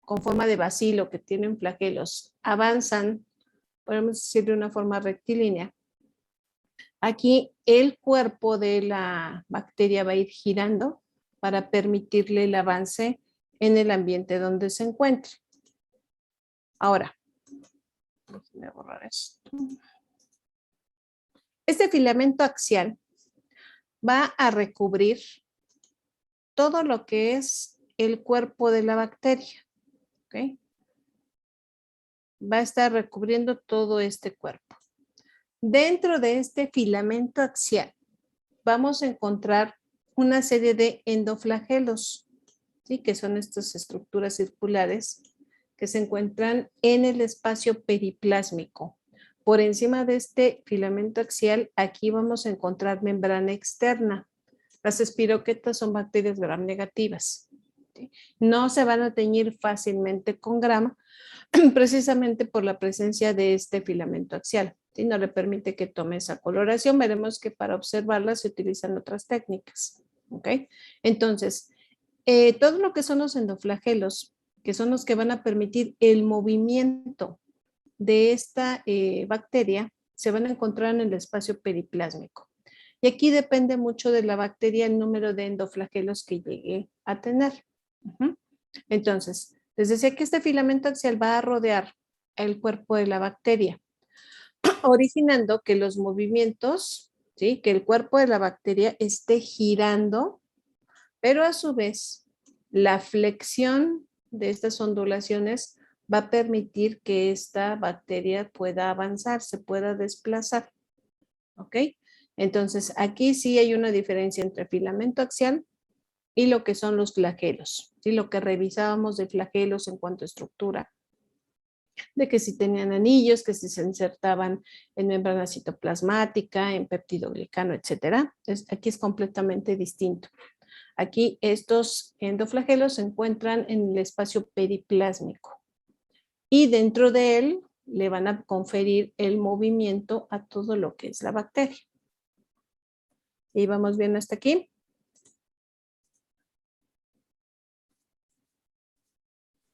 con forma de bacilo que tienen flagelos avanzan, podemos decir de una forma rectilínea, aquí el cuerpo de la bacteria va a ir girando para permitirle el avance en el ambiente donde se encuentre. Ahora, déjenme borrar esto. Este filamento axial va a recubrir todo lo que es el cuerpo de la bacteria. ¿Okay? Va a estar recubriendo todo este cuerpo. Dentro de este filamento axial vamos a encontrar una serie de endoflagelos, ¿sí? Que son estas estructuras circulares que se encuentran en el espacio periplásmico. Por encima de este filamento axial, aquí vamos a encontrar membrana externa. Las espiroquetas son bacterias gram negativas. ¿Sí? No se van a teñir fácilmente con grama, precisamente por la presencia de este filamento axial. ¿Sí? No le permite que tome esa coloración. Veremos que para observarla se utilizan otras técnicas. ¿Ok? Entonces, todo lo que son los endoflagelos, que son los que van a permitir el movimiento de esta bacteria, se van a encontrar en el espacio periplásmico. Y aquí depende mucho de la bacteria el número de endoflagelos que llegue a tener. Entonces, les decía que este filamento axial va a rodear el cuerpo de la bacteria, originando que los movimientos, ¿sí? Que el cuerpo de la bacteria esté girando, pero a su vez, la flexión de estas ondulaciones va a permitir que esta bacteria pueda avanzar, se pueda desplazar. ¿Ok? Entonces, aquí sí hay una diferencia entre filamento axial y lo que son los flagelos. ¿Sí? Lo que revisábamos de flagelos en cuanto a estructura, de que si tenían anillos, que si se insertaban en membrana citoplasmática, en peptidoglicano, etc. Aquí es completamente distinto. Aquí estos endoflagelos se encuentran en el espacio periplásmico y dentro de él le van a conferir el movimiento a todo lo que es la bacteria. ¿Y vamos bien hasta aquí?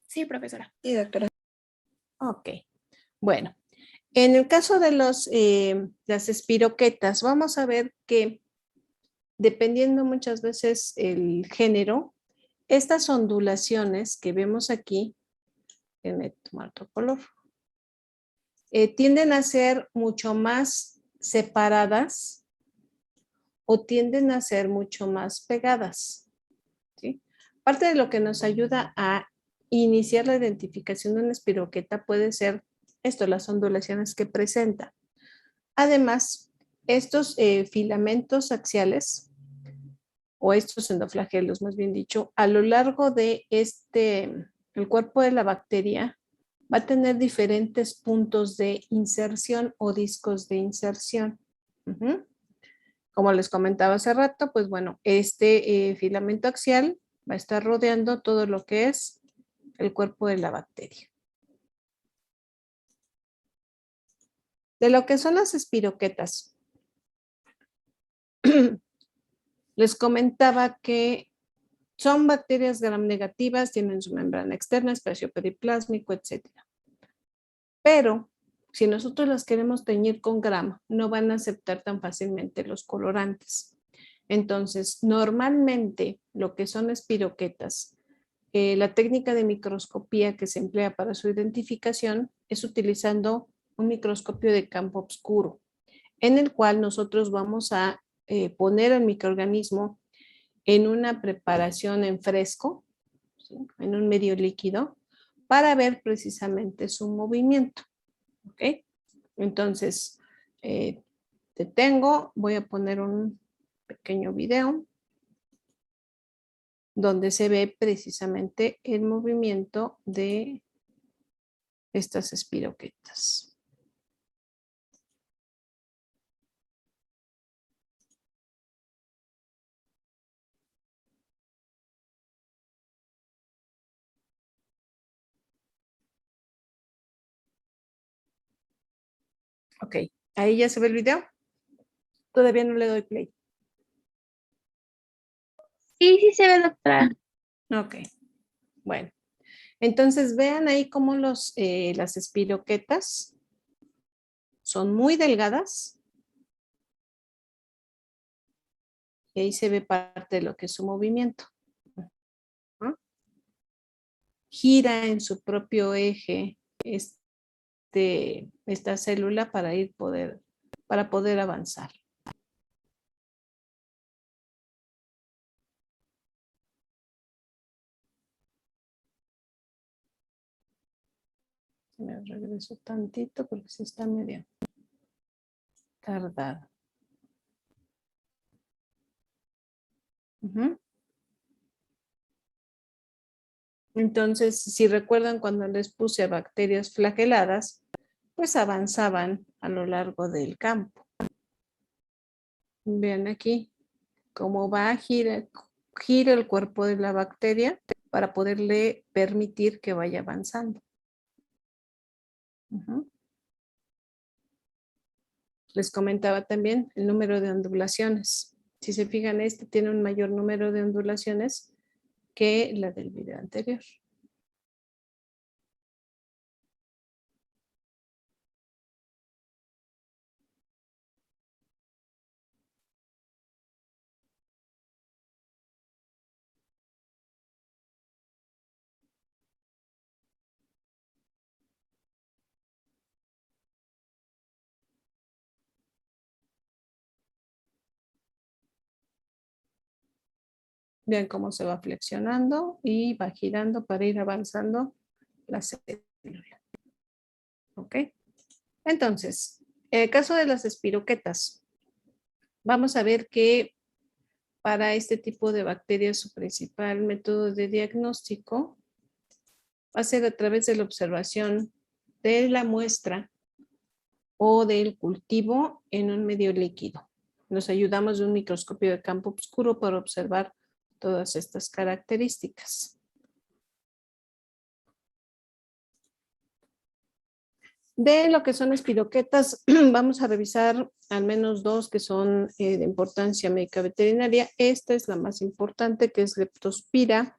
Sí, profesora. Sí, doctora. Ok. Bueno, en el caso de las espiroquetas, vamos a ver que dependiendo muchas veces el género, estas ondulaciones que vemos aquí, déjenme tomar otro color, tienden a ser mucho más separadas o tienden a ser mucho más pegadas. ¿Sí? Parte de lo que nos ayuda a iniciar la identificación de una espiroqueta puede ser esto, las ondulaciones que presenta. Además, estos filamentos axiales o estos endoflagelos, más bien dicho, a lo largo de el cuerpo de la bacteria va a tener diferentes puntos de inserción o discos de inserción. Como les comentaba hace rato, pues bueno, este filamento axial va a estar rodeando todo lo que es el cuerpo de la bacteria. De lo que son las espiroquetas, les comentaba que son bacterias gram negativas, tienen su membrana externa, espacio periplásmico, etc. Pero si nosotros las queremos teñir con grama, no van a aceptar tan fácilmente los colorantes. Entonces, normalmente lo que son espiroquetas, la técnica de microscopía que se emplea para su identificación es utilizando un microscopio de campo oscuro, en el cual nosotros vamos a poner al microorganismo en una preparación en fresco, ¿sí? En un medio líquido, para ver precisamente su movimiento. ¿Ok? Entonces, detengo, voy a poner un pequeño video donde se ve precisamente el movimiento de estas espiroquetas. Ok, ahí ya se ve el video. Todavía no le doy play. Sí, sí se ve, doctora. Ok, bueno. Entonces vean ahí cómo las espiroquetas son muy delgadas. Y ahí se ve parte de lo que es su movimiento. ¿No? Gira en su propio eje esta célula para poder avanzar. Me regreso tantito porque sí está medio tardado. Entonces, si recuerdan cuando les puse a bacterias flageladas, pues avanzaban a lo largo del campo. Vean aquí cómo va a girar el cuerpo de la bacteria para poderle permitir que vaya avanzando. Les comentaba también el número de ondulaciones. Si se fijan, este tiene un mayor número de ondulaciones que la del video anterior. Vean cómo se va flexionando y va girando para ir avanzando la célula. ¿Ok? Entonces, en el caso de las espiroquetas, vamos a ver que para este tipo de bacterias su principal método de diagnóstico va a ser a través de la observación de la muestra o del cultivo en un medio líquido. Nos ayudamos de un microscopio de campo oscuro para observar todas estas características. De lo que son espiroquetas, vamos a revisar al menos dos que son de importancia médica veterinaria. Esta es la más importante, que es Leptospira,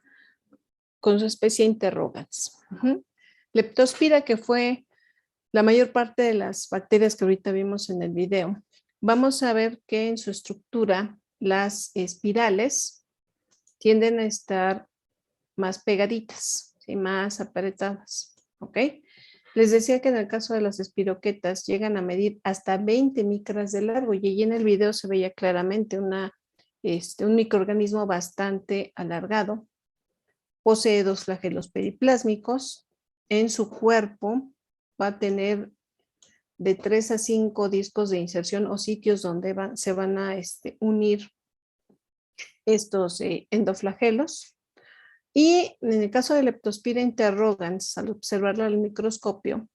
con su especie interrogans. Leptospira, que fue la mayor parte de las bacterias que ahorita vimos en el video. Vamos a ver que en su estructura las espirales tienden a estar más pegaditas, ¿sí? Más apretadas, ¿ok? Les decía que en el caso de las espiroquetas llegan a medir hasta 20 micras de largo y allí en el video se veía claramente un microorganismo bastante alargado. Posee 2 flagelos periplásmicos. En su cuerpo va a tener de 3 a 5 discos de inserción o sitios donde se van a unir estos endoflagelos. Y en el caso de Leptospira interrogans, al observarla al microscopio,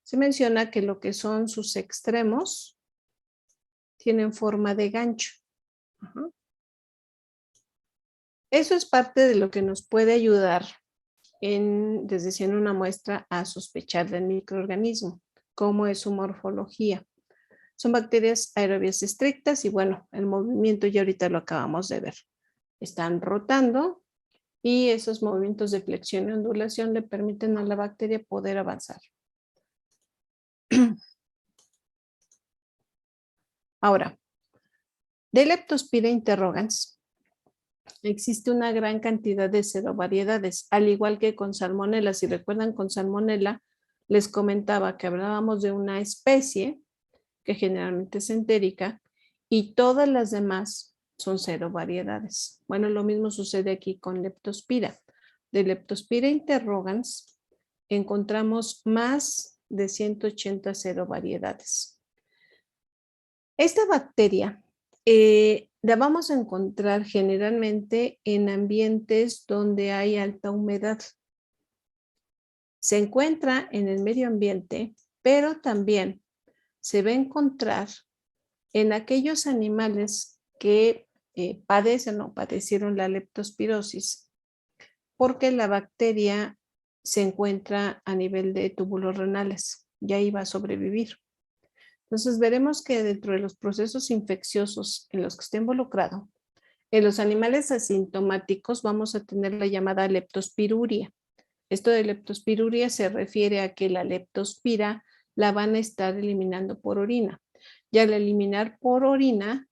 se menciona que lo que son sus extremos tienen forma de gancho. Eso es parte de lo que nos puede ayudar desde siendo una muestra a sospechar del microorganismo, cómo es su morfología. Son bacterias aerobias estrictas y bueno, el movimiento ya ahorita lo acabamos de ver. Están rotando y esos movimientos de flexión y ondulación le permiten a la bacteria poder avanzar. Ahora, de Leptospira interrogans existe una gran cantidad de serovariedades, al igual que con Salmonella. Si recuerdan, con Salmonella les comentaba que hablábamos de una especie que generalmente es entérica y todas las demás son serovariedades. Bueno, lo mismo sucede aquí con Leptospira. De Leptospira interrogans encontramos más de 180 serovariedades. Esta bacteria la vamos a encontrar generalmente en ambientes donde hay alta humedad. Se encuentra en el medio ambiente, pero también se va a encontrar en aquellos animales que padecen o padecieron la leptospirosis, porque la bacteria se encuentra a nivel de túbulos renales y ahí va a sobrevivir. Entonces veremos que dentro de los procesos infecciosos en los que esté involucrado, en los animales asintomáticos vamos a tener la llamada leptospiruria. Esto de leptospiruria se refiere a que la leptospira la van a estar eliminando por orina. Y al eliminar por orina,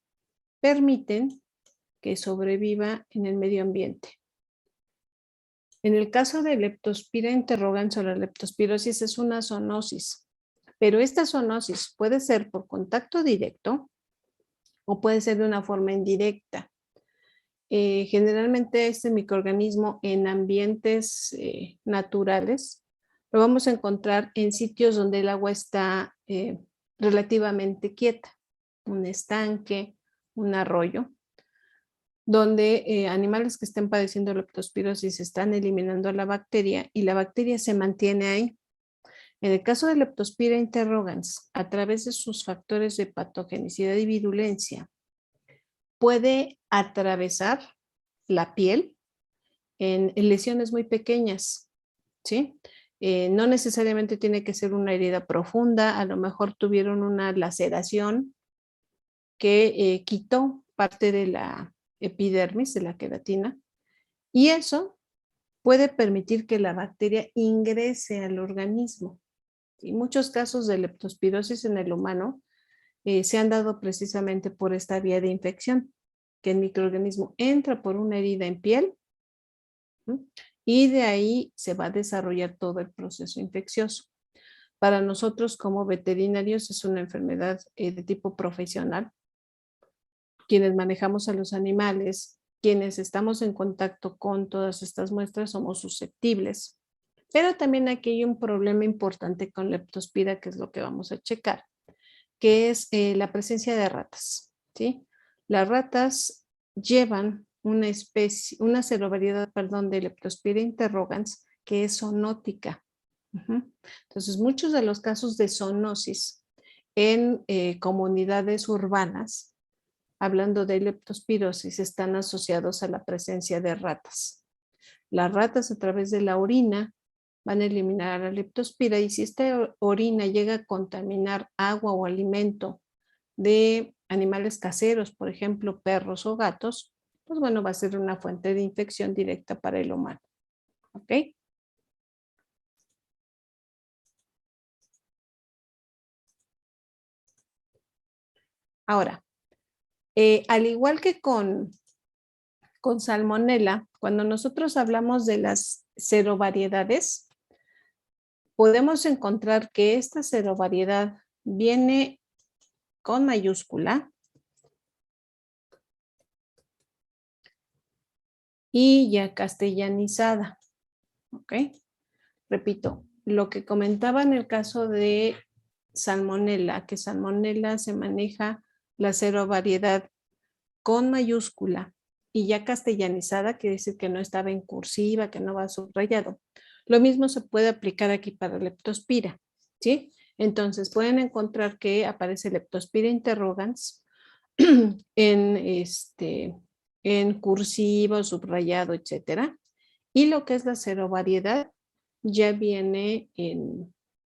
permiten que sobreviva en el medio ambiente. En el caso de Leptospira interrogans o la leptospirosis es una zoonosis, pero esta zoonosis puede ser por contacto directo o puede ser de una forma indirecta. Generalmente este microorganismo en ambientes naturales lo vamos a encontrar en sitios donde el agua está relativamente quieta, un estanque, un arroyo, donde animales que estén padeciendo leptospirosis están eliminando la bacteria y la bacteria se mantiene ahí. En el caso de Leptospira interrogans, a través de sus factores de patogenicidad y virulencia, puede atravesar la piel en lesiones muy pequeñas, ¿sí? No necesariamente tiene que ser una herida profunda, a lo mejor tuvieron una laceración que quitó parte de la epidermis, de la queratina, y eso puede permitir que la bacteria ingrese al organismo. Y muchos casos de leptospirosis en el humano se han dado precisamente por esta vía de infección, que el microorganismo entra por una herida en piel, ¿sí? Y de ahí se va a desarrollar todo el proceso infeccioso. Para nosotros como veterinarios es una enfermedad de tipo profesional. Quienes manejamos a los animales, quienes estamos en contacto con todas estas muestras somos susceptibles. Pero también aquí hay un problema importante con leptospira, que es lo que vamos a checar, que es la presencia de ratas, ¿sí? Las ratas llevan una especie, una serovariedad, perdón, de Leptospira interrogans que es zoonótica. Entonces, muchos de los casos de zoonosis en comunidades urbanas, hablando de leptospirosis, están asociados a la presencia de ratas. Las ratas a través de la orina van a eliminar la leptospira y si esta orina llega a contaminar agua o alimento de animales caseros, por ejemplo, perros o gatos, pues bueno, va a ser una fuente de infección directa para el humano. ¿Ok? Ahora, al igual que con salmonela, cuando nosotros hablamos de las serovariedades, podemos encontrar que esta serovariedad viene con mayúscula y ya castellanizada. ¿Ok? Repito, lo que comentaba en el caso de salmonela, que salmonela se maneja la serovariedad con mayúscula y ya castellanizada, quiere decir que no estaba en cursiva, que no va subrayado. Lo mismo se puede aplicar aquí para leptospira, ¿sí? Entonces pueden encontrar que aparece leptospira interrogans en cursiva, subrayado, etcétera. Y lo que es la serovariedad ya viene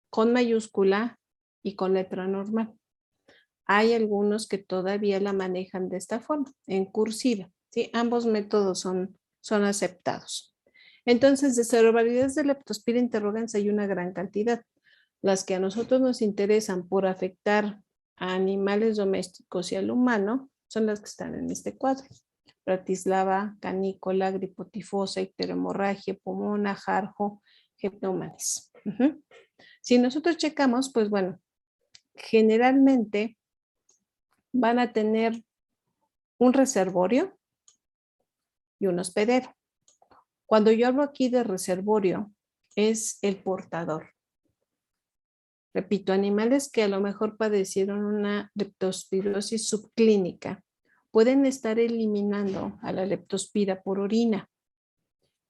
con mayúscula y con letra normal. Hay algunos que todavía la manejan de esta forma, en cursiva. ¿Sí? Ambos métodos son aceptados. Entonces, de serovariedades de Leptospira interrogans hay una gran cantidad. Las que a nosotros nos interesan por afectar a animales domésticos y al humano son las que están en este cuadro. Bratislava, canícola, gripotifosa, icterohemorragia, pomona, jarjo, gepneumanis. Si nosotros checamos, pues bueno, generalmente van a tener un reservorio y un hospedero. Cuando yo hablo aquí de reservorio, es el portador. Repito, animales que a lo mejor padecieron una leptospirosis subclínica pueden estar eliminando a la leptospira por orina.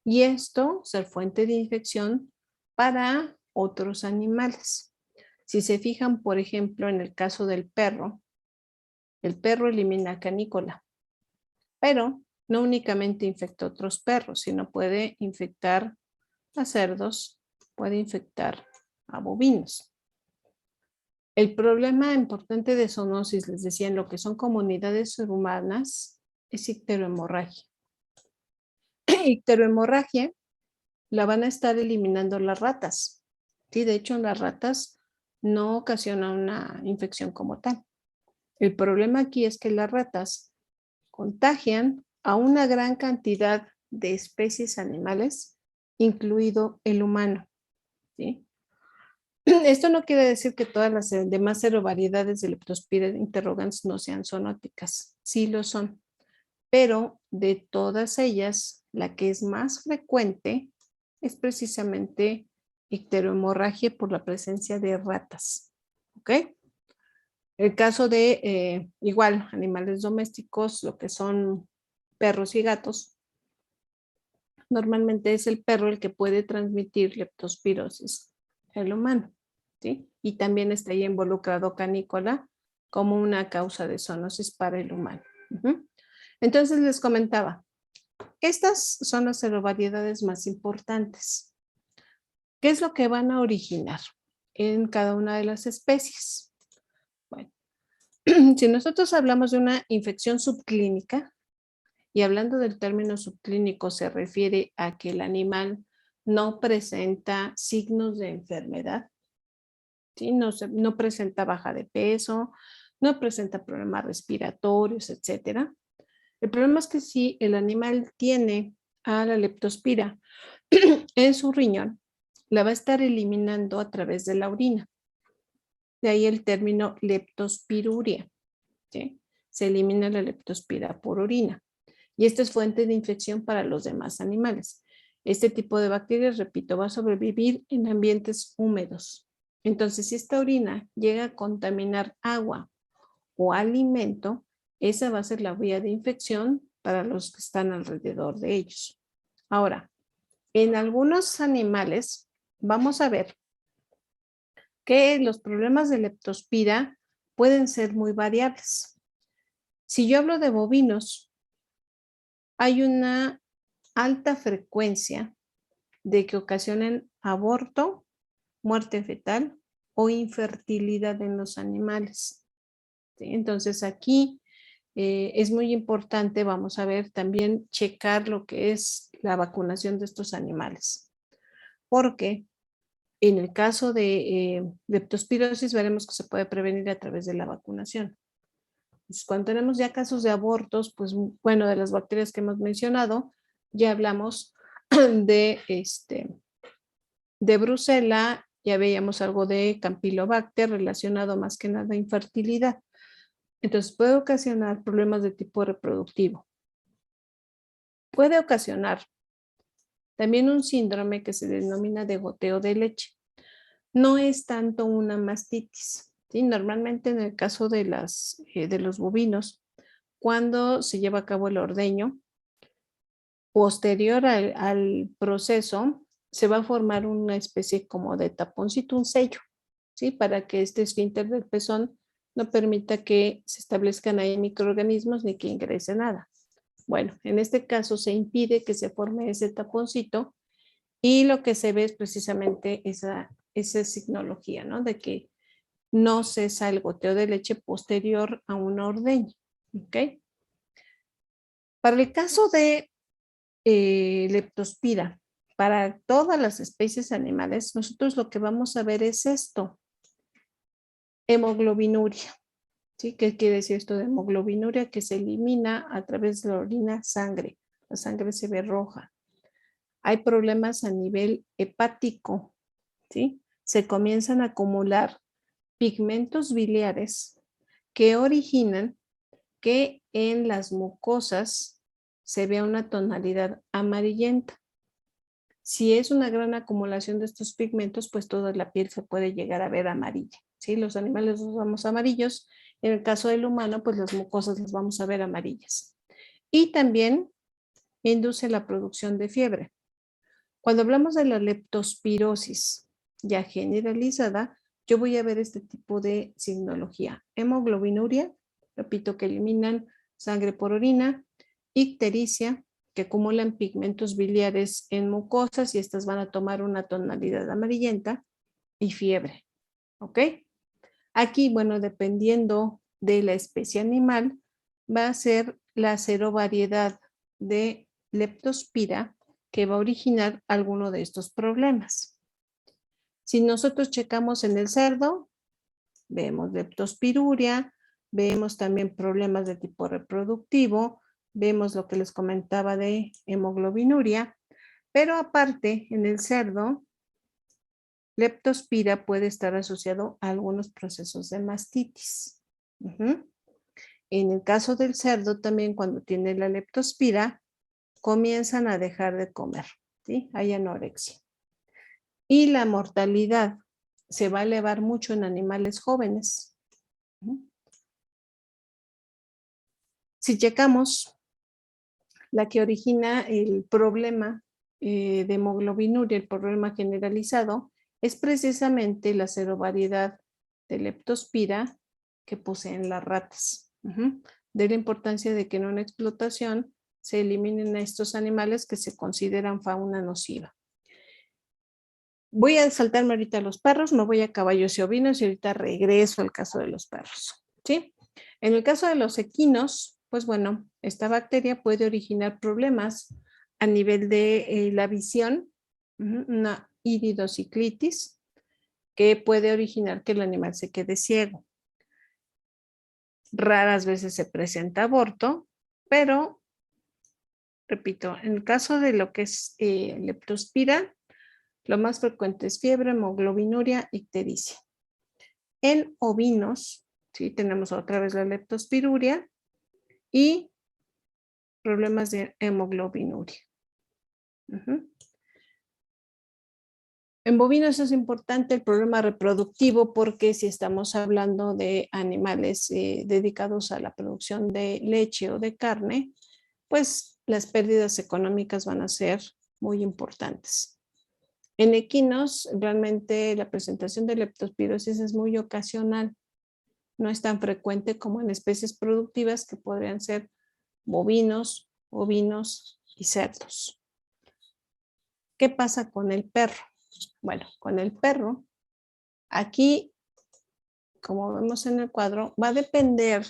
Y esto ser fuente de infección para otros animales. Si se fijan, por ejemplo, en el caso del perro, el perro elimina canícola, pero no únicamente infecta a otros perros, sino puede infectar a cerdos, puede infectar a bovinos. El problema importante de zoonosis, les decía, en lo que son comunidades humanas, es icterohemorragia. Icterohemorragia la van a estar eliminando las ratas. Sí, de hecho, en las ratas no ocasiona una infección como tal. El problema aquí es que las ratas contagian a una gran cantidad de especies animales, incluido el humano. ¿Sí? Esto no quiere decir que todas las demás serovariedades de Leptospira interrogans no sean zoonóticas. Sí lo son. Pero de todas ellas, la que es más frecuente es precisamente icterohemorragia por la presencia de ratas. ¿Ok? El caso de, igual, animales domésticos, lo que son perros y gatos, normalmente es el perro el que puede transmitir leptospirosis al humano, ¿sí? Y también está ahí involucrado canícola como una causa de zoonosis para el humano. Entonces les comentaba, estas son las serovariedades más importantes. ¿Qué es lo que van a originar en cada una de las especies? Bueno, si nosotros hablamos de una infección subclínica, y hablando del término subclínico se refiere a que el animal no presenta signos de enfermedad, ¿sí? No presenta baja de peso, no presenta problemas respiratorios, etcétera. El problema es que si el animal tiene a la leptospira en su riñón, la va a estar eliminando a través de la orina. De ahí el término leptospiruria, ¿sí? Se elimina la leptospira por orina. Y esta es fuente de infección para los demás animales. Este tipo de bacterias, repito, va a sobrevivir en ambientes húmedos. Entonces, si esta orina llega a contaminar agua o alimento, esa va a ser la vía de infección para los que están alrededor de ellos. Ahora, en algunos animales vamos a ver que los problemas de leptospira pueden ser muy variables. Si yo hablo de bovinos, hay una alta frecuencia de que ocasionen aborto, muerte fetal o infertilidad en los animales. ¿Sí? Entonces aquí es muy importante, vamos a ver, también checar lo que es la vacunación de estos animales. Porque en el caso de leptospirosis veremos que se puede prevenir a través de la vacunación. Pues cuando tenemos ya casos de abortos, pues bueno, de las bacterias que hemos mencionado, ya hablamos de, de Brucela, ya veíamos algo de Campylobacter relacionado más que nada a infertilidad. Entonces puede ocasionar problemas de tipo reproductivo. Puede ocasionar también un síndrome que se denomina de goteo de leche. No es tanto una mastitis, ¿sí? Normalmente en el caso de los bovinos, cuando se lleva a cabo el ordeño, posterior al proceso, se va a formar una especie como de taponcito, un sello, ¿sí? Para que este esfínter del pezón no permita que se establezcan ahí microorganismos ni que ingrese nada. Bueno, en este caso se impide que se forme ese taponcito y lo que se ve es precisamente esa signología, ¿no? De que no cesa el goteo de leche posterior a una ordeña, ¿ok? Para el caso de leptospira, para todas las especies animales, nosotros lo que vamos a ver es esto, hemoglobinuria. ¿Sí? ¿Qué quiere decir esto de hemoglobinuria? Que se elimina a través de la orina sangre. La sangre se ve roja. Hay problemas a nivel hepático, ¿sí? Se comienzan a acumular pigmentos biliares que originan que en las mucosas se vea una tonalidad amarillenta. Si es una gran acumulación de estos pigmentos, pues toda la piel se puede llegar a ver amarilla. ¿Sí? Los animales los vamos amarillos. En el caso del humano, pues las mucosas las vamos a ver amarillas. Y también induce la producción de fiebre. Cuando hablamos de la leptospirosis ya generalizada, yo voy a ver este tipo de signología. Hemoglobinuria, repito, que eliminan sangre por orina, ictericia, que acumulan pigmentos biliares en mucosas y estas van a tomar una tonalidad amarillenta, y fiebre. ¿Ok? Aquí, bueno, dependiendo de la especie animal, va a ser la serovariedad de leptospira que va a originar alguno de estos problemas. Si nosotros checamos en el cerdo, vemos leptospiruria, vemos también problemas de tipo reproductivo, vemos lo que les comentaba de hemoglobinuria, pero aparte en el cerdo, leptospira puede estar asociado a algunos procesos de mastitis. En el caso del cerdo también cuando tiene la leptospira, comienzan a dejar de comer, ¿sí? Hay anorexia. Y la mortalidad se va a elevar mucho en animales jóvenes. Si checamos la que origina el problema de hemoglobinuria, el problema generalizado, es precisamente la serovariedad de leptospira que poseen las ratas. De la importancia de que en una explotación se eliminen a estos animales que se consideran fauna nociva. Voy a saltarme ahorita a los perros, me voy a caballos y ovinos y ahorita regreso al caso de los perros, ¿sí? En el caso de los equinos, pues bueno, esta bacteria puede originar problemas a nivel de la visión, una iridociclitis, que puede originar que el animal se quede ciego. Raras veces se presenta aborto, pero, repito, en el caso de lo que es leptospira, lo más frecuente es fiebre, hemoglobinuria, ictericia. En ovinos, ¿sí? Tenemos otra vez la leptospiruria y problemas de hemoglobinuria. En bovinos es importante el problema reproductivo porque si estamos hablando de animales dedicados a la producción de leche o de carne, pues las pérdidas económicas van a ser muy importantes. En equinos, realmente la presentación de leptospirosis es muy ocasional. No es tan frecuente como en especies productivas que podrían ser bovinos, ovinos y cerdos. ¿Qué pasa con el perro? Bueno, con el perro, aquí, como vemos en el cuadro, va a depender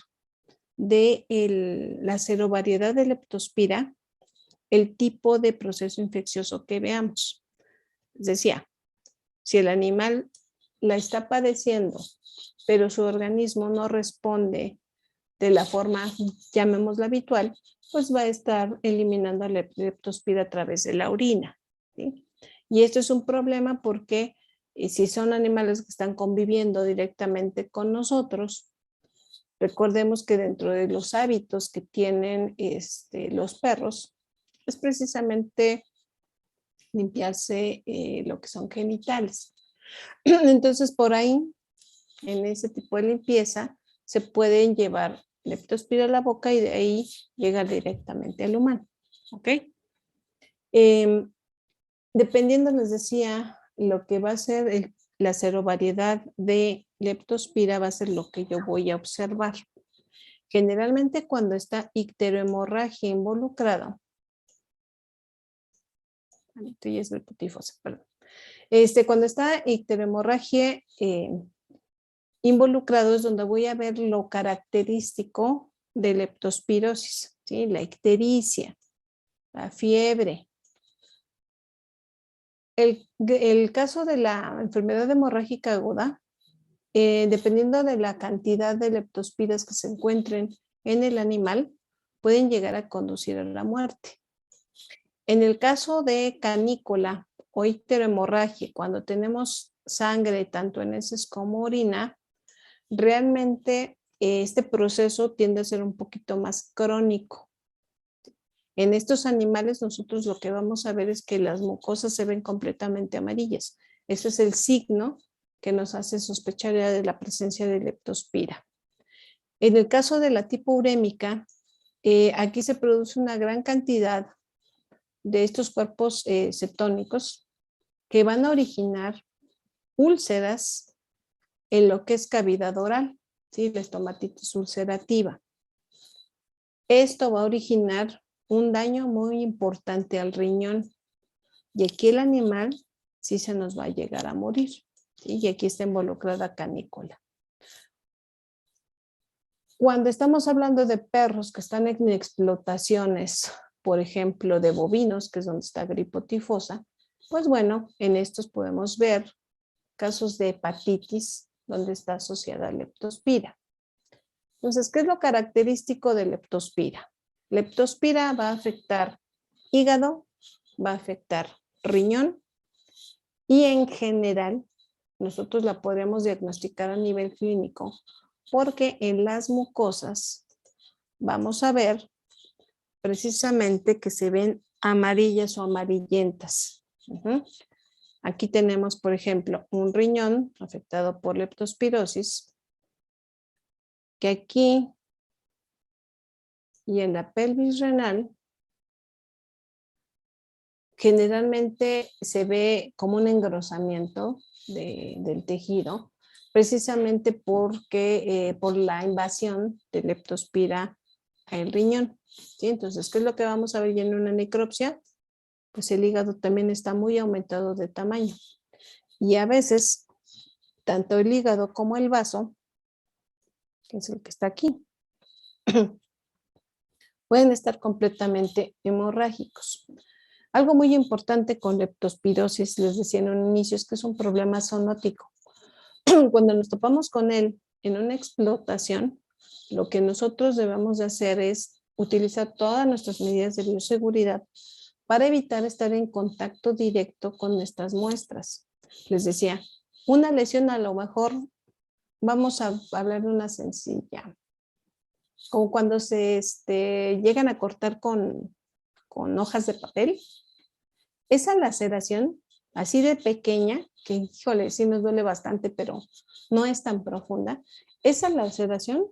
de la serovariedad de leptospira, el tipo de proceso infeccioso que veamos. Les decía, si el animal la está padeciendo, pero su organismo no responde de la forma, llamémosla habitual, pues va a estar eliminando la leptospira a través de la orina, ¿sí? Y esto es un problema porque si son animales que están conviviendo directamente con nosotros, recordemos que dentro de los hábitos que tienen los perros, es precisamente limpiarse lo que son genitales. Entonces, por ahí, en ese tipo de limpieza, se pueden llevar leptospira a la boca y de ahí llega directamente al humano. ¿Ok? Dependiendo, les decía, lo que va a ser la serovariedad de leptospira va a ser lo que yo voy a observar. Generalmente cuando está icterohemorragia involucrada, perdón. Cuando está icterohemorragia involucrado es donde voy a ver lo característico de leptospirosis, ¿sí? La ictericia, la fiebre. El caso de la enfermedad hemorrágica aguda, dependiendo de la cantidad de leptospiras que se encuentren en el animal, pueden llegar a conducir a la muerte. En el caso de canícula o icterohemorragia, cuando tenemos sangre tanto en heces como orina, realmente este proceso tiende a ser un poquito más crónico. En estos animales nosotros lo que vamos a ver es que las mucosas se ven completamente amarillas. Ese es el signo que nos hace sospechar de la presencia de leptospira. En el caso de la tipo urémica, aquí se produce una gran cantidad de estos cuerpos cetónicos que van a originar úlceras en lo que es cavidad oral, ¿sí? La estomatitis ulcerativa. Esto va a originar un daño muy importante al riñón y aquí el animal sí se nos va a llegar a morir, ¿sí? Y aquí está involucrada canícula. Cuando estamos hablando de perros que están en explotaciones por ejemplo, de bovinos, que es donde está gripo tifosa, pues bueno, en estos podemos ver casos de hepatitis donde está asociada a leptospira. Entonces, ¿qué es lo característico de leptospira? Leptospira va a afectar hígado, va a afectar riñón y en general nosotros la podemos diagnosticar a nivel clínico porque en las mucosas vamos a ver precisamente que se ven amarillas o amarillentas. Aquí tenemos, por ejemplo, un riñón afectado por leptospirosis, que aquí y en la pelvis renal generalmente se ve como un engrosamiento del tejido, precisamente porque por la invasión de leptospira al riñón. ¿Sí? Entonces, ¿qué es lo que vamos a ver ya en una necropsia? Pues el hígado también está muy aumentado de tamaño. Y a veces, tanto el hígado como el vaso, que es el que está aquí, pueden estar completamente hemorrágicos. Algo muy importante con leptospirosis, les decía en un inicio, es que es un problema zoonótico. Cuando nos topamos con él en una explotación, lo que nosotros debemos de hacer es utilizar todas nuestras medidas de bioseguridad para evitar estar en contacto directo con nuestras muestras. Les decía, una lesión a lo mejor, vamos a hablar de una sencilla, como cuando se llegan a cortar con hojas de papel. Esa laceración, así de pequeña, que híjole, sí nos duele bastante, pero no es tan profunda, esa laceración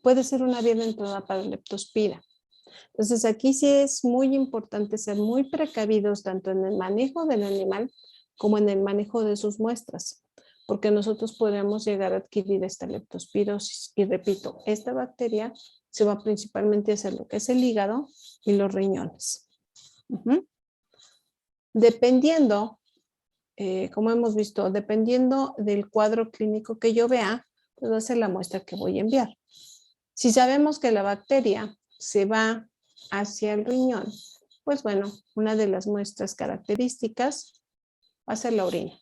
puede ser una vía de entrada para leptospira. Entonces aquí sí es muy importante ser muy precavidos tanto en el manejo del animal como en el manejo de sus muestras, porque nosotros podemos llegar a adquirir esta leptospirosis. Y repito, esta bacteria se va principalmente a hacer lo que es el hígado y los riñones. Dependiendo, como hemos visto, dependiendo del cuadro clínico que yo vea, pues va a ser la muestra que voy a enviar. Si sabemos que la bacteria se va hacia el riñón, pues bueno, una de las muestras características va a ser la orina.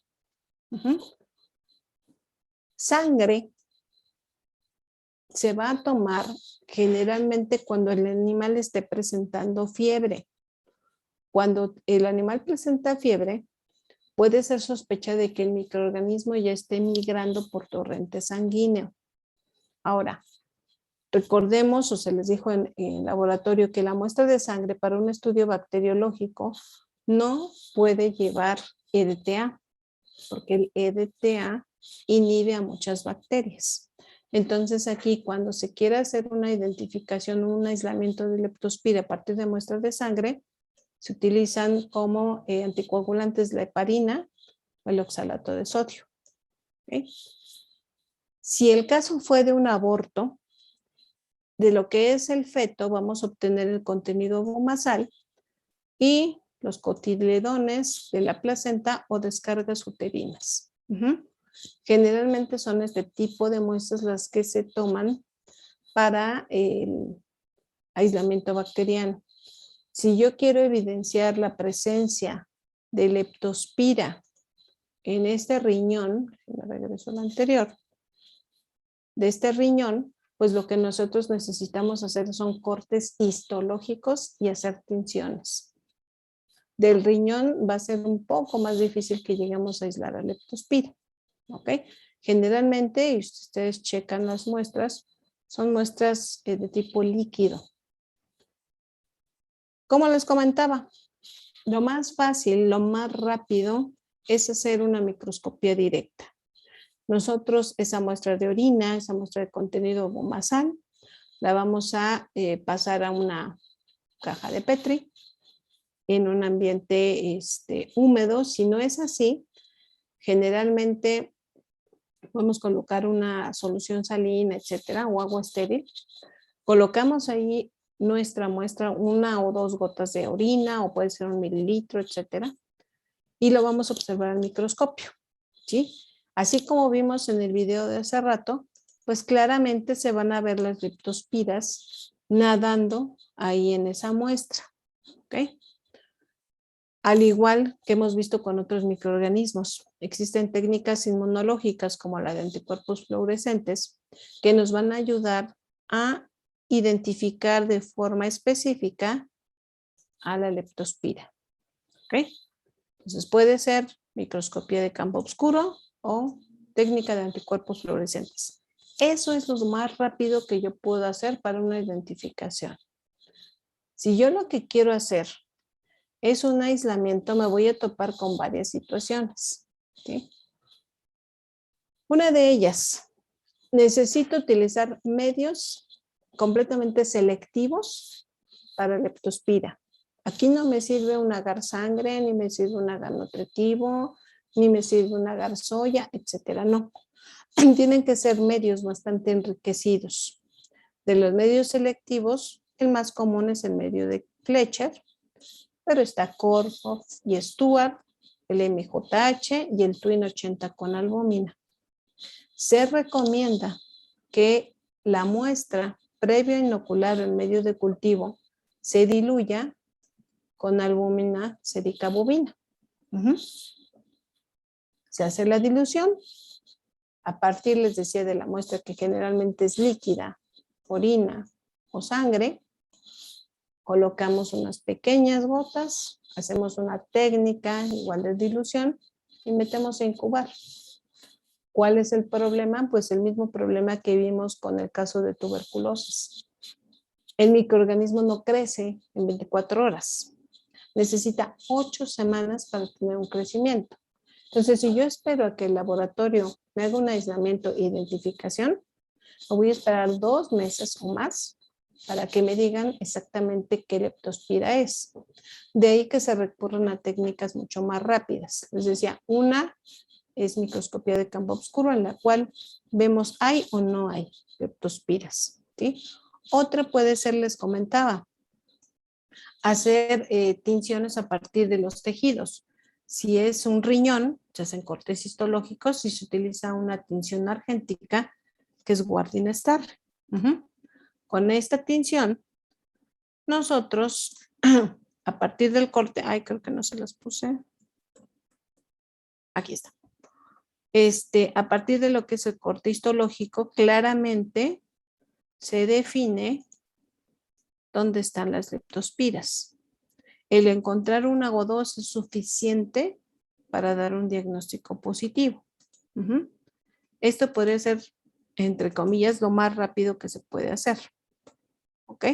Sangre se va a tomar generalmente cuando el animal esté presentando fiebre. Cuando el animal presenta fiebre, puede ser sospecha de que el microorganismo ya esté migrando por torrente sanguíneo. Ahora, recordemos, o se les dijo en laboratorio, que la muestra de sangre para un estudio bacteriológico no puede llevar EDTA, porque el EDTA inhibe a muchas bacterias. Entonces aquí cuando se quiere hacer una identificación, un aislamiento de leptospira a partir de muestras de sangre, se utilizan como anticoagulantes la heparina o el oxalato de sodio. ¿Okay? Si el caso fue de un aborto, de lo que es el feto vamos a obtener el contenido vomasal y los cotiledones de la placenta o descargas uterinas. Generalmente son este tipo de muestras las que se toman para el aislamiento bacteriano. Si yo quiero evidenciar la presencia de leptospira en este riñón, me regreso al anterior, de este riñón, pues lo que nosotros necesitamos hacer son cortes histológicos y hacer tinciones. Del riñón va a ser un poco más difícil que lleguemos a aislar a leptospira. ¿Ok? Generalmente, y ustedes checan las muestras, son muestras de tipo líquido. Como les comentaba, lo más fácil, lo más rápido es hacer una microscopía directa. Nosotros esa muestra de orina, esa muestra de contenido vomasal, la vamos a pasar a una caja de Petri en un ambiente húmedo. Si no es así, generalmente podemos colocar una solución salina, etcétera, o agua estéril. Colocamos ahí nuestra muestra, 1 o 2 gotas de orina, o puede ser 1 mililitro, etcétera, y lo vamos a observar al microscopio, ¿sí? Así como vimos en el video de hace rato, pues claramente se van a ver las leptospiras nadando ahí en esa muestra. ¿ok? Al igual que hemos visto con otros microorganismos, existen técnicas inmunológicas como la de anticuerpos fluorescentes que nos van a ayudar a identificar de forma específica a la leptospira. ¿Ok? Entonces puede ser microscopía de campo oscuro o técnica de anticuerpos fluorescentes. Eso es lo más rápido que yo puedo hacer para una identificación. Si yo lo que quiero hacer es un aislamiento, me voy a topar con varias situaciones. ¿Sí? Una de ellas, necesito utilizar medios completamente selectivos para leptospira. Aquí no me sirve un agar sangre, ni me sirve un agar nutritivo, ni me sirve un agar soya, etcétera. No. Tienen que ser medios bastante enriquecidos. De los medios selectivos, el más común es el medio de Fletcher, pero está Korfov y Stuart, el MJH y el Twin 80 con albúmina. Se recomienda que la muestra previo a inocular en medio de cultivo se diluya con albúmina sérica bovina. Se hace la dilución a partir, les decía, de la muestra que generalmente es líquida, orina o sangre. Colocamos unas pequeñas gotas, hacemos una técnica igual de dilución y metemos a incubar. ¿Cuál es el problema? Pues el mismo problema que vimos con el caso de tuberculosis. El microorganismo no crece en 24 horas. Necesita 8 semanas para tener un crecimiento. Entonces, si yo espero a que el laboratorio me haga un aislamiento e identificación, me voy a esperar 2 meses o más para que me digan exactamente qué leptospira es. De ahí que se recurren a técnicas mucho más rápidas. Les decía, una es microscopía de campo oscuro, en la cual vemos hay o no hay leptospiras, ¿sí? Otra puede ser, les comentaba, hacer tinciones a partir de los tejidos. Si es un riñón, se hacen cortes histológicos y se utiliza una tinción argéntica que es Wardin Star. Con esta tinción, nosotros, a partir del corte, ay, creo que no se las puse. Aquí está. A partir de lo que es el corte histológico, claramente se define dónde están las leptospiras. El encontrar una o dos es suficiente para dar un diagnóstico positivo. Esto podría ser, entre comillas, lo más rápido que se puede hacer. ¿Ok?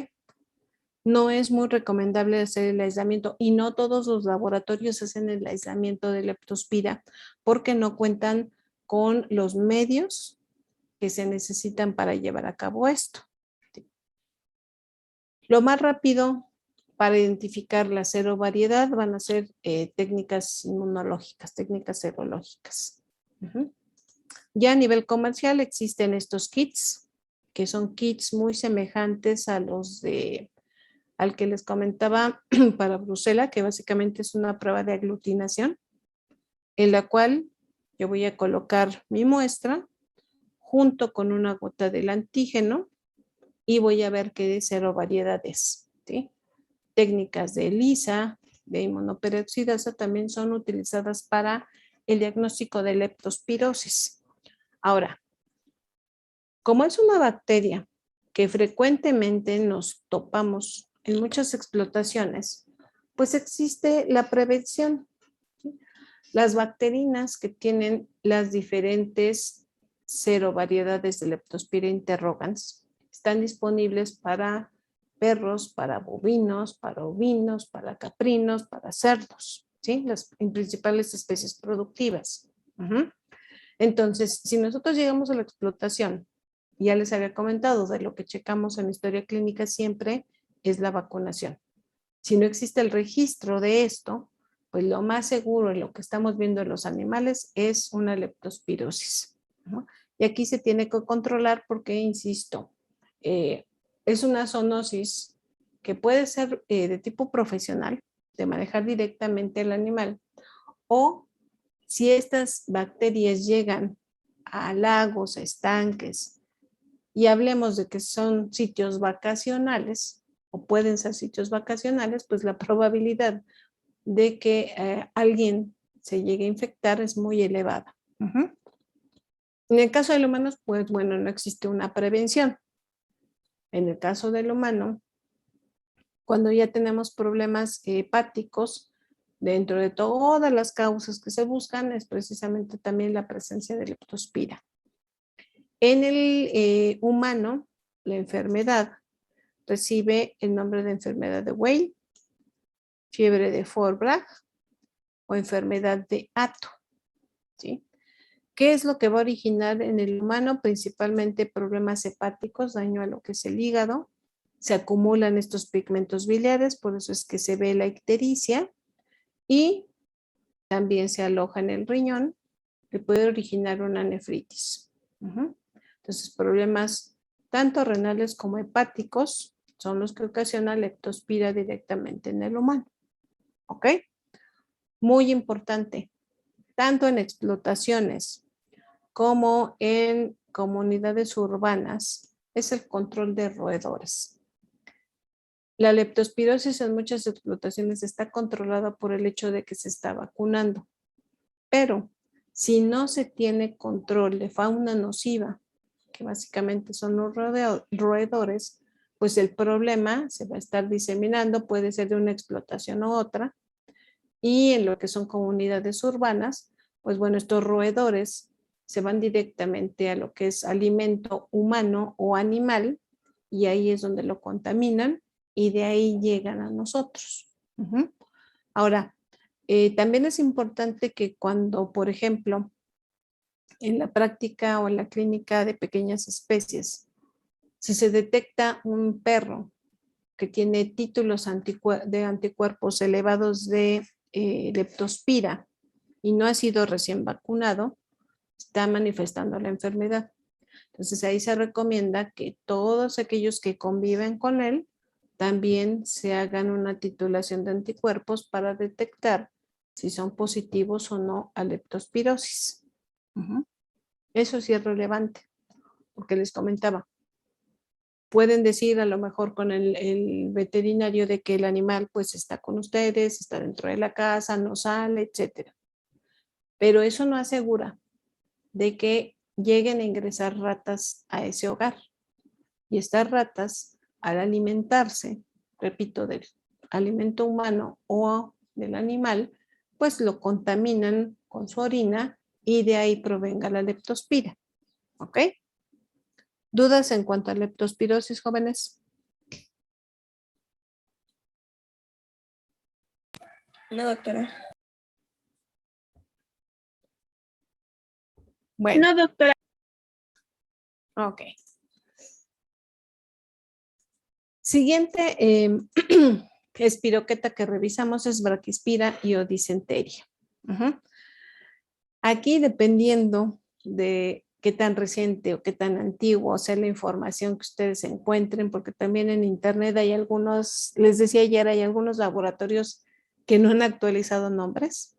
No es muy recomendable hacer el aislamiento y no todos los laboratorios hacen el aislamiento de leptospira porque no cuentan con los medios que se necesitan para llevar a cabo esto. Lo más rápido para identificar la serovariedad van a ser técnicas inmunológicas, técnicas serológicas. Ya a nivel comercial existen estos kits, que son kits muy semejantes a los al que les comentaba para Brucela, que básicamente es una prueba de aglutinación, en la cual yo voy a colocar mi muestra junto con una gota del antígeno y voy a ver qué serovariedad es, ¿sí? Técnicas de ELISA, de inmunoperoxidasa, también son utilizadas para el diagnóstico de leptospirosis. Ahora, como es una bacteria que frecuentemente nos topamos en muchas explotaciones, pues existe la prevención. Las bacterinas que tienen las diferentes serovariedades de Leptospira interrogans están disponibles para perros, para bovinos, para ovinos, para caprinos, para cerdos, ¿sí? Las principales especies productivas. Entonces, si nosotros llegamos a la explotación, ya les había comentado, de lo que checamos en historia clínica siempre es la vacunación. Si no existe el registro de esto, pues lo más seguro en lo que estamos viendo en los animales es una leptospirosis, ¿no? Y aquí se tiene que controlar porque, insisto, es una zoonosis que puede ser de tipo profesional, de manejar directamente el animal, o si estas bacterias llegan a lagos, a estanques, y hablemos de que son sitios vacacionales, o pueden ser sitios vacacionales, pues la probabilidad de que alguien se llegue a infectar es muy elevada. En el caso del humano, pues bueno, no existe una prevención. En el caso del humano, cuando ya tenemos problemas hepáticos, dentro de todas las causas que se buscan, es precisamente también la presencia de leptospira. En el humano, la enfermedad recibe el nombre de enfermedad de Weil, fiebre de Forbrach o enfermedad de Ato, ¿sí? ¿Qué es lo que va a originar en el humano? Principalmente problemas hepáticos, daño a lo que es el hígado. Se acumulan estos pigmentos biliares, por eso es que se ve la ictericia y también se aloja en el riñón, que puede originar una nefritis. Entonces, problemas tanto renales como hepáticos son los que ocasionan leptospira directamente en el humano. ¿Ok? Muy importante, tanto en explotaciones como en comunidades urbanas, es el control de roedores. La leptospirosis en muchas explotaciones está controlada por el hecho de que se está vacunando, pero si no se tiene control de fauna nociva, que básicamente son los roedores, pues el problema se va a estar diseminando, puede ser de una explotación u otra, y en lo que son comunidades urbanas, pues bueno, estos roedores se van directamente a lo que es alimento humano o animal, y ahí es donde lo contaminan, y de ahí llegan a nosotros. Ahora, también es importante que cuando, por ejemplo, en la práctica o en la clínica de pequeñas especies, si se detecta un perro que tiene títulos de anticuerpos elevados de leptospira y no ha sido recién vacunado, está manifestando la enfermedad. Entonces ahí se recomienda que todos aquellos que conviven con él también se hagan una titulación de anticuerpos para detectar si son positivos o no a leptospirosis. Eso sí es relevante, porque les comentaba, pueden decir a lo mejor con el veterinario de que el animal pues está con ustedes, está dentro de la casa, no sale, etcétera. Pero eso no asegura de que lleguen a ingresar ratas a ese hogar. Y estas ratas, al alimentarse, repito, del alimento humano o del animal, pues lo contaminan con su orina y de ahí provenga la leptospira. ¿Ok? ¿Dudas en cuanto a leptospirosis, jóvenes? No, doctora. Bueno. No, doctora. Ok. Siguiente espiroqueta que revisamos es braquispira y odisenteria. Aquí, dependiendo de qué tan reciente o qué tan antiguo sea la información que ustedes encuentren, porque también en internet hay algunos, les decía ayer, hay algunos laboratorios que no han actualizado nombres.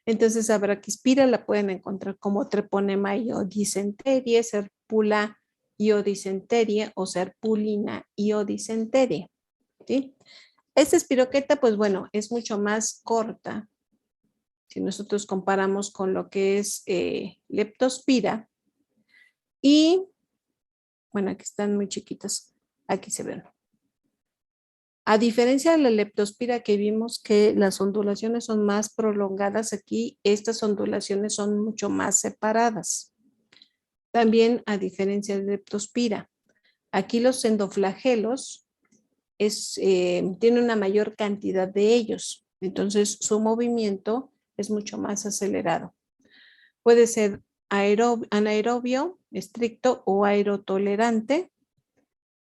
Entonces a braquispira la pueden encontrar como treponema iodisenteria, serpula iodisenteria o serpulina iodisenteria, ¿sí? Esta espiroqueta, pues bueno, es mucho más corta. Si nosotros comparamos con lo que es leptospira, y bueno, aquí están muy chiquitas, aquí se ven. A diferencia de la leptospira que vimos que las ondulaciones son más prolongadas, aquí estas ondulaciones son mucho más separadas. También a diferencia de leptospira, aquí los endoflagelos tiene una mayor cantidad de ellos, entonces su movimiento es mucho más acelerado. Puede ser anaerobio estricto o aerotolerante,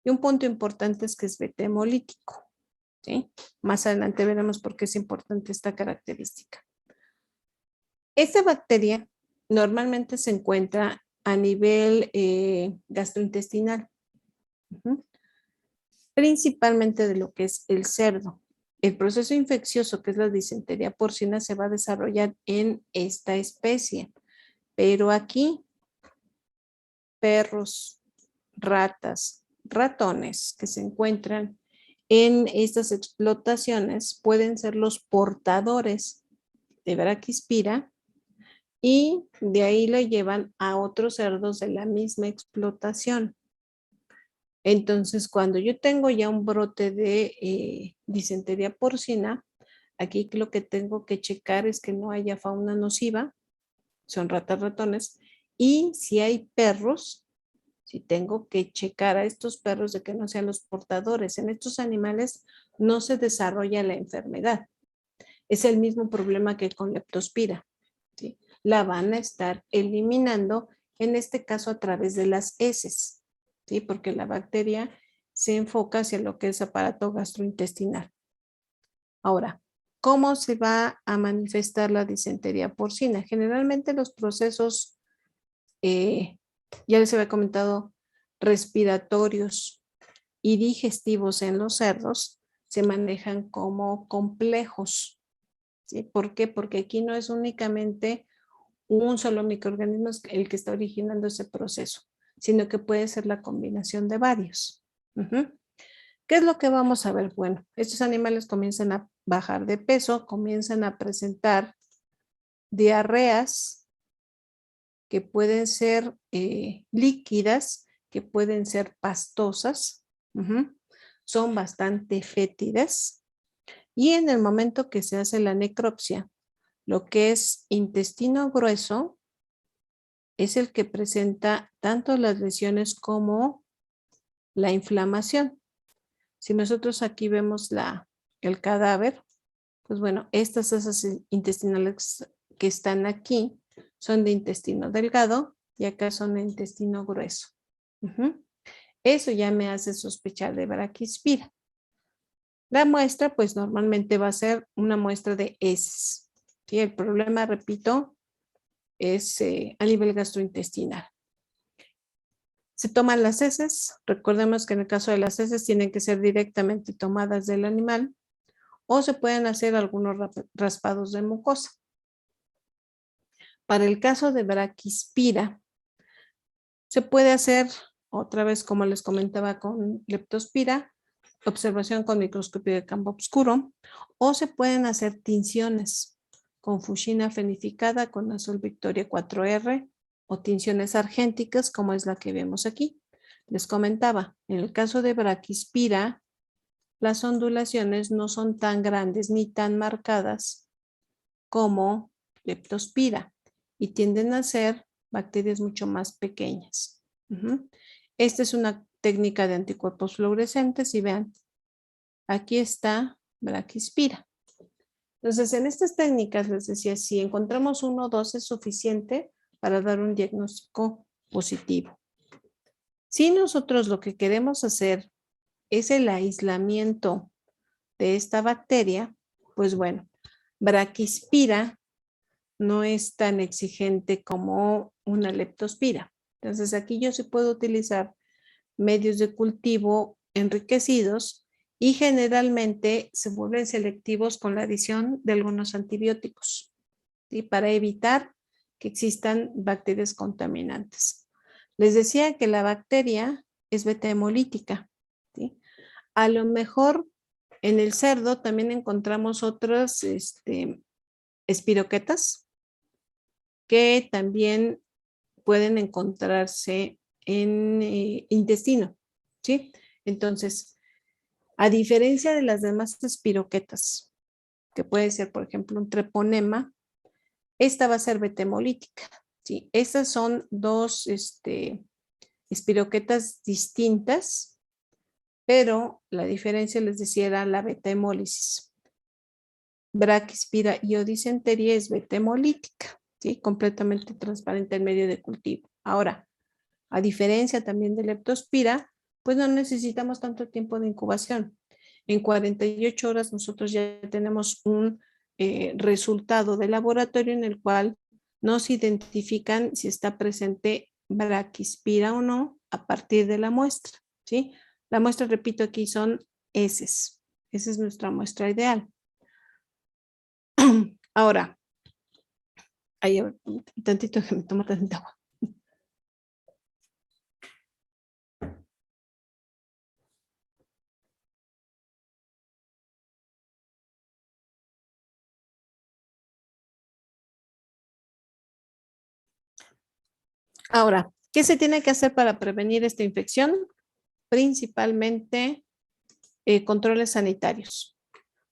y un punto importante es que es beta hemolítico. ¿Sí? Más adelante veremos por qué es importante esta característica. Esta bacteria normalmente se encuentra a nivel gastrointestinal, principalmente de lo que es el cerdo. El proceso infeccioso, que es la disentería porcina, se va a desarrollar en esta especie, pero aquí perros, ratas, ratones que se encuentran en estas explotaciones pueden ser los portadores de braquispira y de ahí lo llevan a otros cerdos de la misma explotación. Entonces, cuando yo tengo ya un brote de disentería porcina, aquí lo que tengo que checar es que no haya fauna nociva, son ratas, ratones, y si hay perros, si tengo que checar a estos perros de que no sean los portadores. En estos animales no se desarrolla la enfermedad. Es el mismo problema que con leptospira, ¿sí? La van a estar eliminando, en este caso a través de las heces, ¿sí? Porque la bacteria se enfoca hacia lo que es aparato gastrointestinal. Ahora, ¿cómo se va a manifestar la disentería porcina? Generalmente los procesos, ya les había comentado, respiratorios y digestivos en los cerdos se manejan como complejos, ¿sí? ¿Por qué? Porque aquí no es únicamente un solo microorganismo el que está originando ese proceso, sino que puede ser la combinación de varios. ¿Qué es lo que vamos a ver? Bueno, estos animales comienzan a bajar de peso, comienzan a presentar diarreas que pueden ser líquidas, que pueden ser pastosas, son bastante fétidas y en el momento que se hace la necropsia, lo que es intestino grueso es el que presenta tanto las lesiones como la inflamación. Si nosotros aquí vemos el cadáver, pues bueno, estas heces intestinales que están aquí son de intestino delgado y acá son de intestino grueso. Eso ya me hace sospechar de braquispira. La muestra, pues normalmente va a ser una muestra de heces. ¿Sí? El problema, repito, es a nivel gastrointestinal. Se toman las heces. Recordemos que en el caso de las heces tienen que ser directamente tomadas del animal o se pueden hacer algunos raspados de mucosa. Para el caso de braquispira, se puede hacer, otra vez como les comentaba con leptospira, observación con microscopio de campo oscuro, o se pueden hacer tinciones con fuchsina fenificada con azul Victoria 4R o tinciones argénticas como es la que vemos aquí. Les comentaba, en el caso de braquispira, las ondulaciones no son tan grandes ni tan marcadas como leptospira y tienden a ser bacterias mucho más pequeñas. Esta es una técnica de anticuerpos fluorescentes y vean, aquí está braquispira. Entonces, en estas técnicas les decía, si encontramos 1 o 2 es suficiente para dar un diagnóstico positivo. Si nosotros lo que queremos hacer es el aislamiento de esta bacteria, pues bueno, braquispira no es tan exigente como una leptospira. Entonces aquí yo sí puedo utilizar medios de cultivo enriquecidos y generalmente se vuelven selectivos con la adición de algunos antibióticos, ¿sí? Para evitar que existan bacterias contaminantes. Les decía que la bacteria es beta hemolítica, ¿sí? A lo mejor en el cerdo también encontramos otras espiroquetas que también pueden encontrarse en intestino, ¿sí? Entonces, a diferencia de las demás espiroquetas, que puede ser, por ejemplo, un treponema, esta va a ser beta-hemolítica, ¿sí? Estas son dos espiroquetas distintas, pero la diferencia, les decía, era la beta-hemólisis. Braquispira y odisentería es beta-hemolítica, ¿sí? Completamente transparente en medio de cultivo. Ahora, a diferencia también de leptospira, pues no necesitamos tanto tiempo de incubación. En 48 horas nosotros ya tenemos un resultado de laboratorio en el cual nos identifican si está presente braquispira o no a partir de la muestra, ¿sí? La muestra, repito, aquí son heces. Esa es nuestra muestra ideal. Ahora, ahí, tantito que me tomo tantita agua. Ahora, ¿qué se tiene que hacer para prevenir esta infección? Principalmente controles sanitarios.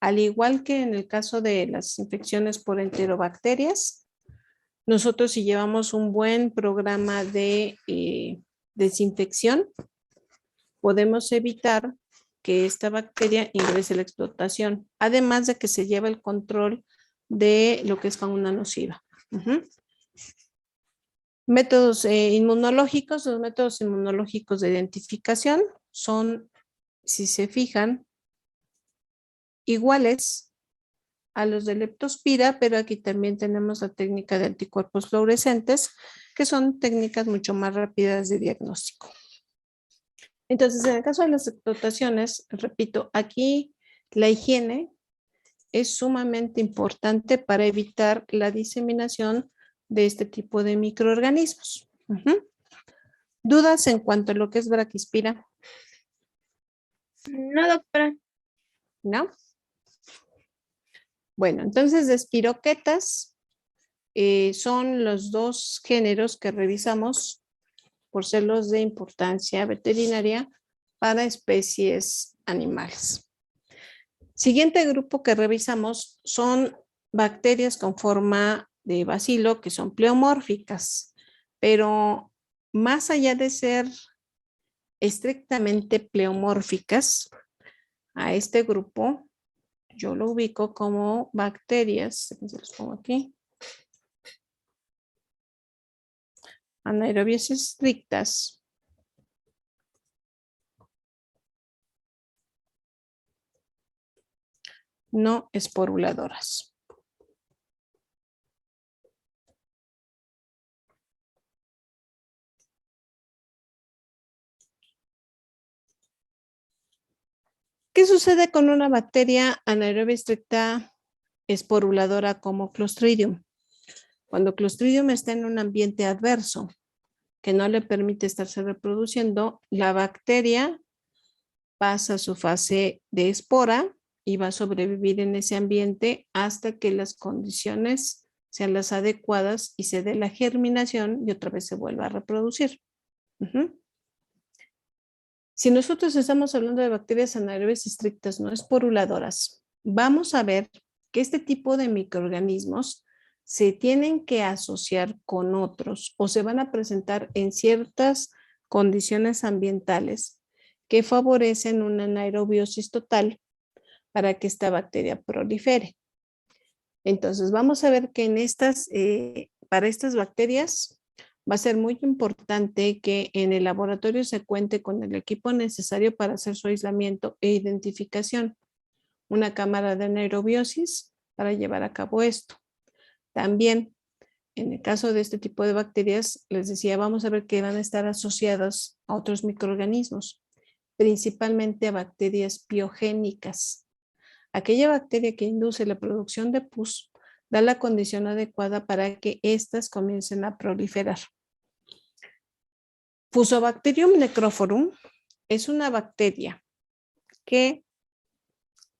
Al igual que en el caso de las infecciones por enterobacterias, nosotros si llevamos un buen programa de desinfección, podemos evitar que esta bacteria ingrese a la explotación, además de que se lleva el control de lo que es fauna nociva. Métodos inmunológicos, los métodos inmunológicos de identificación son, si se fijan, iguales a los de leptospira, pero aquí también tenemos la técnica de anticuerpos fluorescentes, que son técnicas mucho más rápidas de diagnóstico. Entonces, en el caso de las explotaciones, repito, aquí la higiene es sumamente importante para evitar la diseminación de este tipo de microorganismos. ¿Dudas en cuanto a lo que es braquispira? No, doctora. ¿No? Bueno, entonces de espiroquetas son los dos géneros que revisamos por ser los de importancia veterinaria para especies animales. Siguiente grupo que revisamos son bacterias con forma de bacilo que son pleomórficas, pero más allá de ser estrictamente pleomórficas, a este grupo yo lo ubico como bacterias, se los pongo aquí, anaerobias estrictas, no esporuladoras. ¿Qué sucede con una bacteria anaerobia estricta esporuladora como Clostridium? Cuando Clostridium está en un ambiente adverso que no le permite estarse reproduciendo, la bacteria pasa a su fase de espora y va a sobrevivir en ese ambiente hasta que las condiciones sean las adecuadas y se dé la germinación y otra vez se vuelva a reproducir. Si nosotros estamos hablando de bacterias anaerobias estrictas, no esporuladoras, vamos a ver que este tipo de microorganismos se tienen que asociar con otros o se van a presentar en ciertas condiciones ambientales que favorecen una anaerobiosis total para que esta bacteria prolifere. Entonces, vamos a ver que en para estas bacterias va a ser muy importante que en el laboratorio se cuente con el equipo necesario para hacer su aislamiento e identificación. Una cámara de anaerobiosis para llevar a cabo esto. También, en el caso de este tipo de bacterias, les decía, vamos a ver que van a estar asociadas a otros microorganismos, principalmente a bacterias piogénicas. Aquella bacteria que induce la producción de pus da la condición adecuada para que éstas comiencen a proliferar. Fusobacterium necrophorum es una bacteria que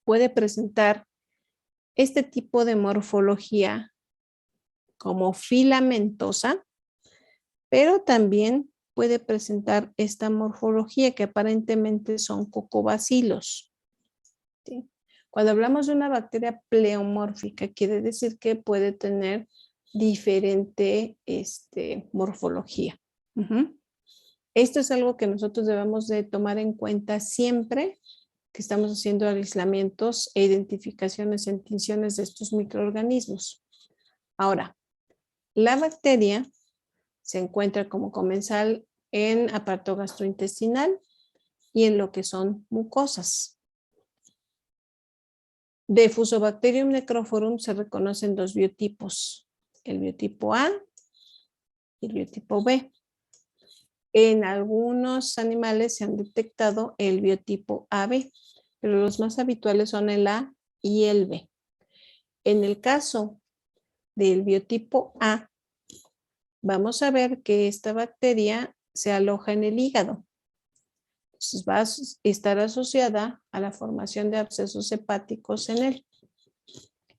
puede presentar este tipo de morfología como filamentosa, pero también puede presentar esta morfología que aparentemente son cocobacilos. ¿Sí? Cuando hablamos de una bacteria pleomórfica, quiere decir que puede tener diferente morfología. Esto es algo que nosotros debemos de tomar en cuenta siempre que estamos haciendo aislamientos e identificaciones en tinciones de estos microorganismos. Ahora, la bacteria se encuentra como comensal en aparato gastrointestinal y en lo que son mucosas. De Fusobacterium necrophorum se reconocen dos biotipos, el biotipo A y el biotipo B. En algunos animales se han detectado el biotipo AB, pero los más habituales son el A y el B. En el caso del biotipo A, vamos a ver que esta bacteria se aloja en el hígado. Entonces va a estar asociada a la formación de abscesos hepáticos en él.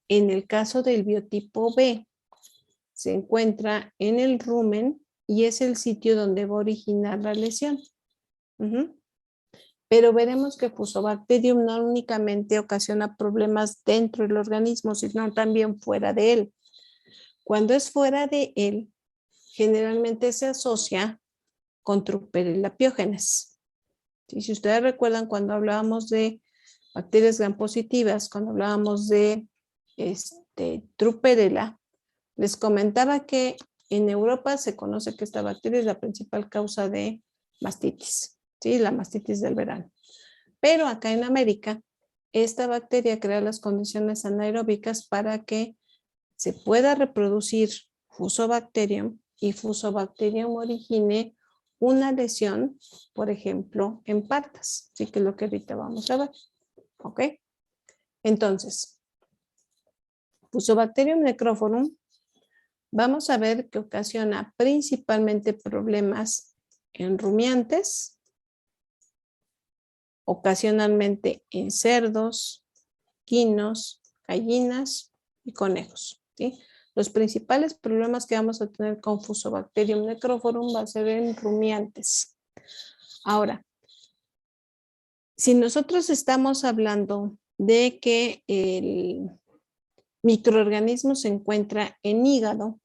En el caso del biotipo B, se encuentra en el rumen y es el sitio donde va a originar la lesión. Pero veremos que Fusobacterium no únicamente ocasiona problemas dentro del organismo, sino también fuera de él. Cuando es fuera de él, generalmente se asocia con Trupperella piógenes. ¿Sí? Si ustedes recuerdan cuando hablábamos de bacterias gram positivas, cuando hablábamos de Trupperella, les comentaba que en Europa se conoce que esta bacteria es la principal causa de mastitis, ¿sí? La mastitis del verano. Pero acá en América, esta bacteria crea las condiciones anaeróbicas para que se pueda reproducir Fusobacterium y Fusobacterium origine una lesión, por ejemplo, en patas. Así que es lo que ahorita vamos a ver. ¿Ok? Entonces, Fusobacterium necrophorum, vamos a ver que ocasiona principalmente problemas en rumiantes, ocasionalmente en cerdos, quinos, gallinas y conejos. ¿Sí? Los principales problemas que vamos a tener con Fusobacterium necrophorum va a ser en rumiantes. Ahora, si nosotros estamos hablando de que el microorganismo se encuentra en hígado,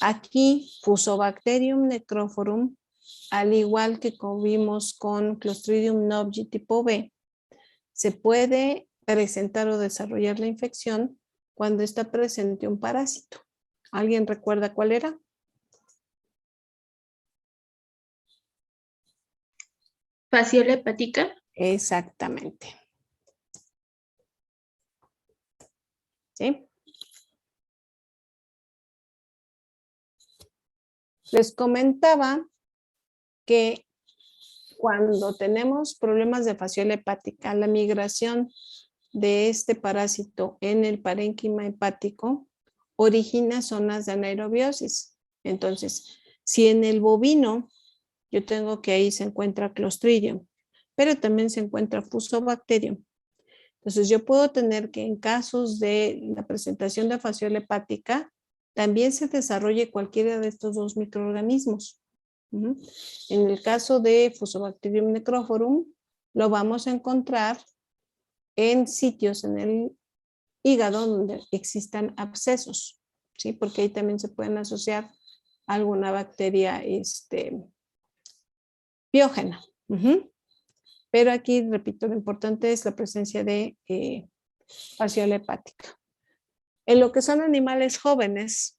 aquí Fusobacterium necrophorum, al igual que vimos con Clostridium nobgi tipo B, se puede presentar o desarrollar la infección cuando está presente un parásito. ¿Alguien recuerda cuál era? Fasciola hepática. Exactamente. ¿Sí? Les comentaba que cuando tenemos problemas de fasciola hepática, la migración de este parásito en el parénquima hepático origina zonas de anaerobiosis. Entonces, si en el bovino yo tengo que ahí se encuentra Clostridium, pero también se encuentra Fusobacterium. Entonces, yo puedo tener que en casos de la presentación de fasciola hepática, también se desarrolle cualquiera de estos dos microorganismos. En el caso de Fusobacterium necrophorum, lo vamos a encontrar en sitios en el hígado donde existan abscesos, ¿sí? Porque ahí también se pueden asociar a alguna bacteria piógena. Pero aquí, repito, lo importante es la presencia de fasciola hepática. En lo que son animales jóvenes,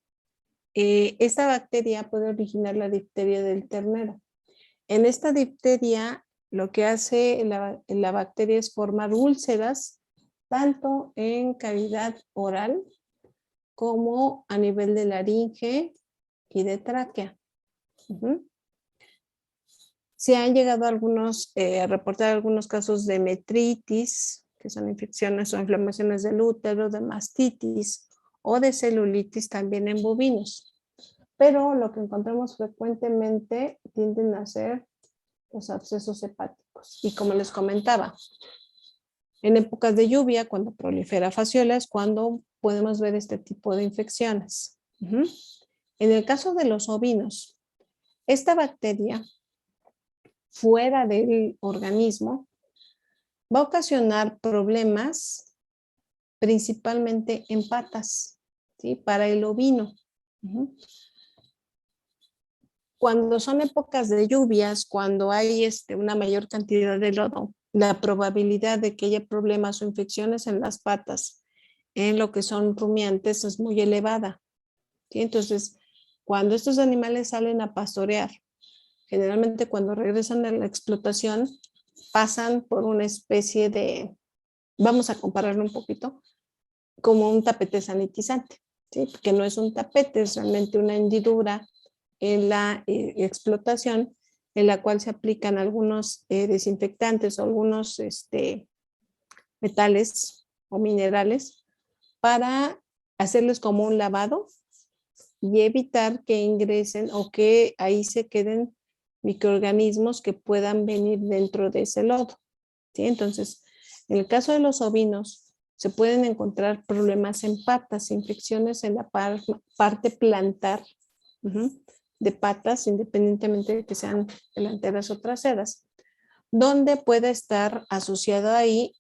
esta bacteria puede originar la difteria del ternero. En esta difteria, lo que hace la bacteria es formar úlceras, tanto en cavidad oral como a nivel de laringe y de tráquea. Se han llegado a reportar algunos casos de metritis, que son infecciones o inflamaciones del útero, de mastitis o de celulitis también en bovinos. Pero lo que encontramos frecuentemente tienden a ser los abscesos hepáticos. Y como les comentaba, en épocas de lluvia, cuando prolifera fasciola, es cuando podemos ver este tipo de infecciones. En el caso de los ovinos, esta bacteria fuera del organismo va a ocasionar problemas principalmente en patas, ¿sí? Para el ovino. Cuando son épocas de lluvias, cuando hay una mayor cantidad de lodo, la probabilidad de que haya problemas o infecciones en las patas, en lo que son rumiantes, es muy elevada. ¿Sí? Entonces, cuando estos animales salen a pastorear, generalmente cuando regresan a la explotación, pasan por una especie de, vamos a compararlo un poquito, como un tapete sanitizante, ¿sí? Que no es un tapete, es realmente una hendidura en la explotación, en la cual se aplican algunos desinfectantes o algunos metales o minerales para hacerles como un lavado y evitar que ingresen o que ahí se queden microorganismos que puedan venir dentro de ese lodo. ¿Sí? Entonces, en el caso de los ovinos, se pueden encontrar problemas en patas, infecciones en la parte plantar, de patas, independientemente de que sean delanteras o traseras, donde puede estar asociado ahí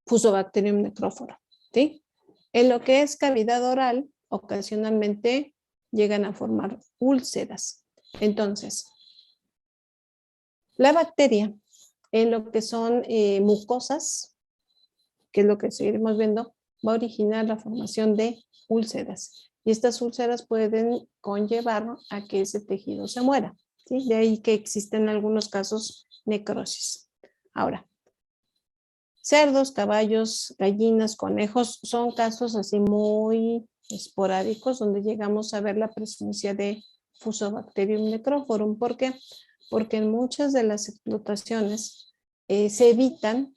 Fusobacterium necrófora, ¿sí? En lo que es cavidad oral, ocasionalmente llegan a formar úlceras. Entonces, la bacteria en lo que son mucosas, que es lo que seguiremos viendo, va a originar la formación de úlceras. Y estas úlceras pueden conllevar a que ese tejido se muera, ¿sí? De ahí que existen en algunos casos necrosis. Ahora, cerdos, caballos, gallinas, conejos, son casos así muy esporádicos donde llegamos a ver la presencia de Fusobacterium necrophorum. ¿Por qué? Porque en muchas de las explotaciones se evitan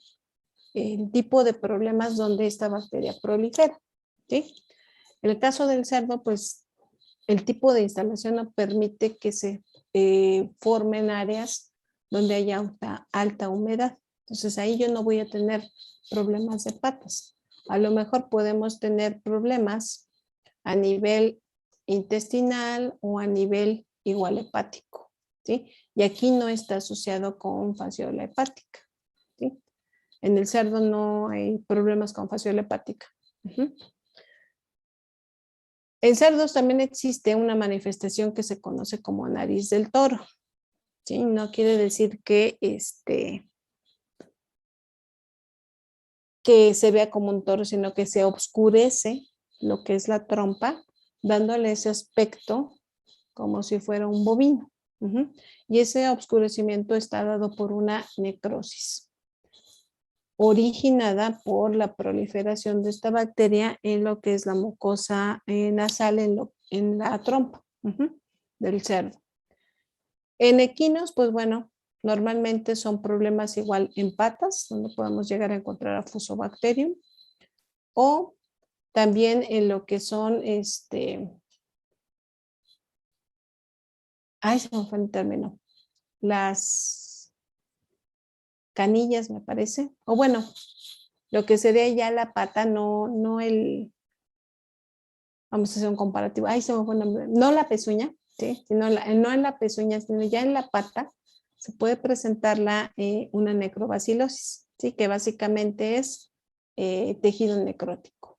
el tipo de problemas donde esta bacteria prolifera, ¿sí? En el caso del cerdo, pues el tipo de instalación no permite que se formen áreas donde haya alta humedad. Entonces ahí yo no voy a tener problemas de patas. A lo mejor podemos tener problemas a nivel intestinal o a nivel igual hepático, ¿sí? Y aquí no está asociado con fasciola hepática, ¿sí? En el cerdo no hay problemas con fasciola hepática. En cerdos también existe una manifestación que se conoce como nariz del toro, ¿sí? No quiere decir que se vea como un toro, sino que se oscurece lo que es la trompa, dándole ese aspecto como si fuera un bovino. Y ese oscurecimiento está dado por una necrosis, originada por la proliferación de esta bacteria en lo que es la mucosa nasal, en la trompa del cerdo. En equinos, pues bueno, normalmente son problemas igual en patas, donde podemos llegar a encontrar a Fusobacterium, o también en lo que son, se me fue el término, las canillas, me parece, o bueno, lo que sería ya la pata, no el, vamos a hacer un comparativo, se me fue el nombre, no la pezuña, ¿sí? Sino no en la pezuña, sino ya en la pata, se puede presentar una necrobacilosis, ¿sí? Que básicamente es tejido necrótico.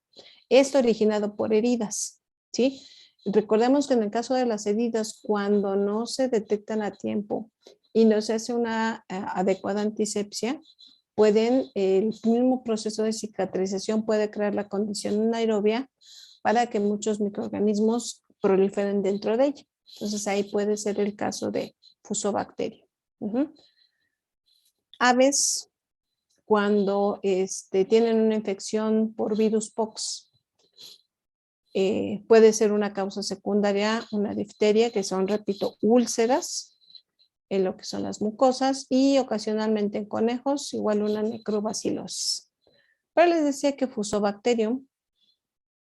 Esto originado por heridas, ¿sí? Recordemos que en el caso de las heridas, cuando no se detectan a tiempo y no se hace una adecuada antisepsia, el mismo proceso de cicatrización puede crear la condición anaerobia para que muchos microorganismos proliferen dentro de ella. Entonces ahí puede ser el caso de Fusobacterium. Aves, cuando tienen una infección por virus pox, puede ser una causa secundaria, una difteria, que son, repito, úlceras en lo que son las mucosas, y ocasionalmente en conejos, igual una necrobacilosis. Pero les decía que Fusobacterium,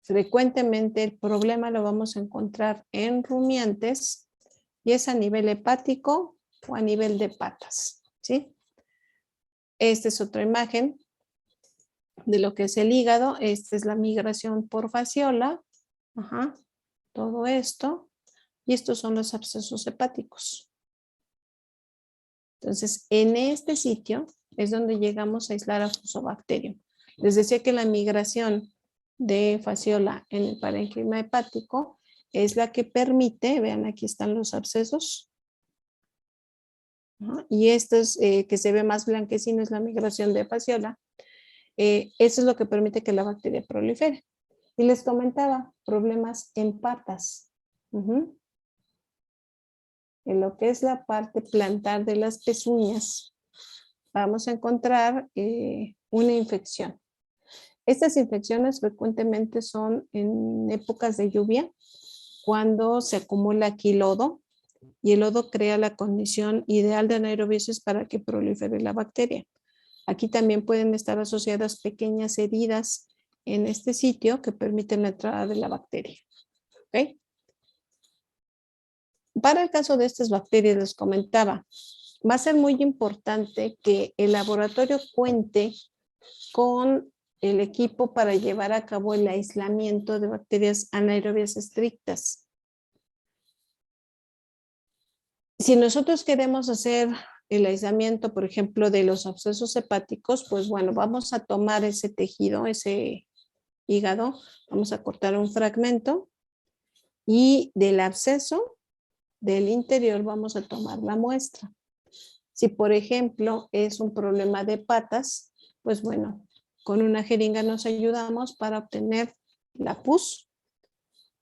frecuentemente el problema lo vamos a encontrar en rumiantes, y es a nivel hepático o a nivel de patas, ¿sí? Esta es otra imagen de lo que es el hígado. Esta es la migración por fasciola. Todo esto. Y estos son los abscesos hepáticos. Entonces, en este sitio es donde llegamos a aislar a Fusobacterium. Les decía que la migración de fasciola en el parénquima hepático es la que permite, vean, aquí están los abscesos. Y esto es que se ve más blanquecino, es la migración de fasciola. Eso es lo que permite que la bacteria prolifere. Y les comentaba, problemas en patas. En lo que es la parte plantar de las pezuñas, vamos a encontrar una infección. Estas infecciones frecuentemente son en épocas de lluvia, cuando se acumula aquí lodo, y el lodo crea la condición ideal de anaerobiosis para que prolifere la bacteria. Aquí también pueden estar asociadas pequeñas heridas en este sitio que permiten la entrada de la bacteria. ¿Okay? Para el caso de estas bacterias, les comentaba, va a ser muy importante que el laboratorio cuente con el equipo para llevar a cabo el aislamiento de bacterias anaerobias estrictas. Si nosotros queremos hacer el aislamiento, por ejemplo, de los abscesos hepáticos, pues bueno, vamos a tomar ese tejido, ese hígado, vamos a cortar un fragmento y del absceso del interior vamos a tomar la muestra. Si, por ejemplo, es un problema de patas, pues bueno, con una jeringa nos ayudamos para obtener la pus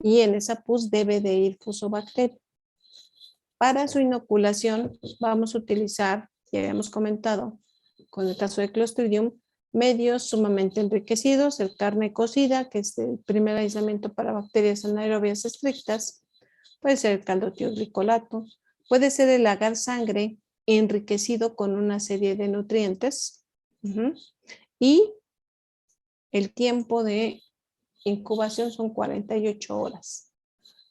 y en esa pus debe de ir fusobacteria. Para su inoculación vamos a utilizar, ya habíamos comentado, con el caso de Clostridium, medios sumamente enriquecidos, el carne cocida, que es el primer aislamiento para bacterias anaerobias estrictas, puede ser el caldo tioglicolato, puede ser el agar sangre enriquecido con una serie de nutrientes, y el tiempo de incubación son 48 horas.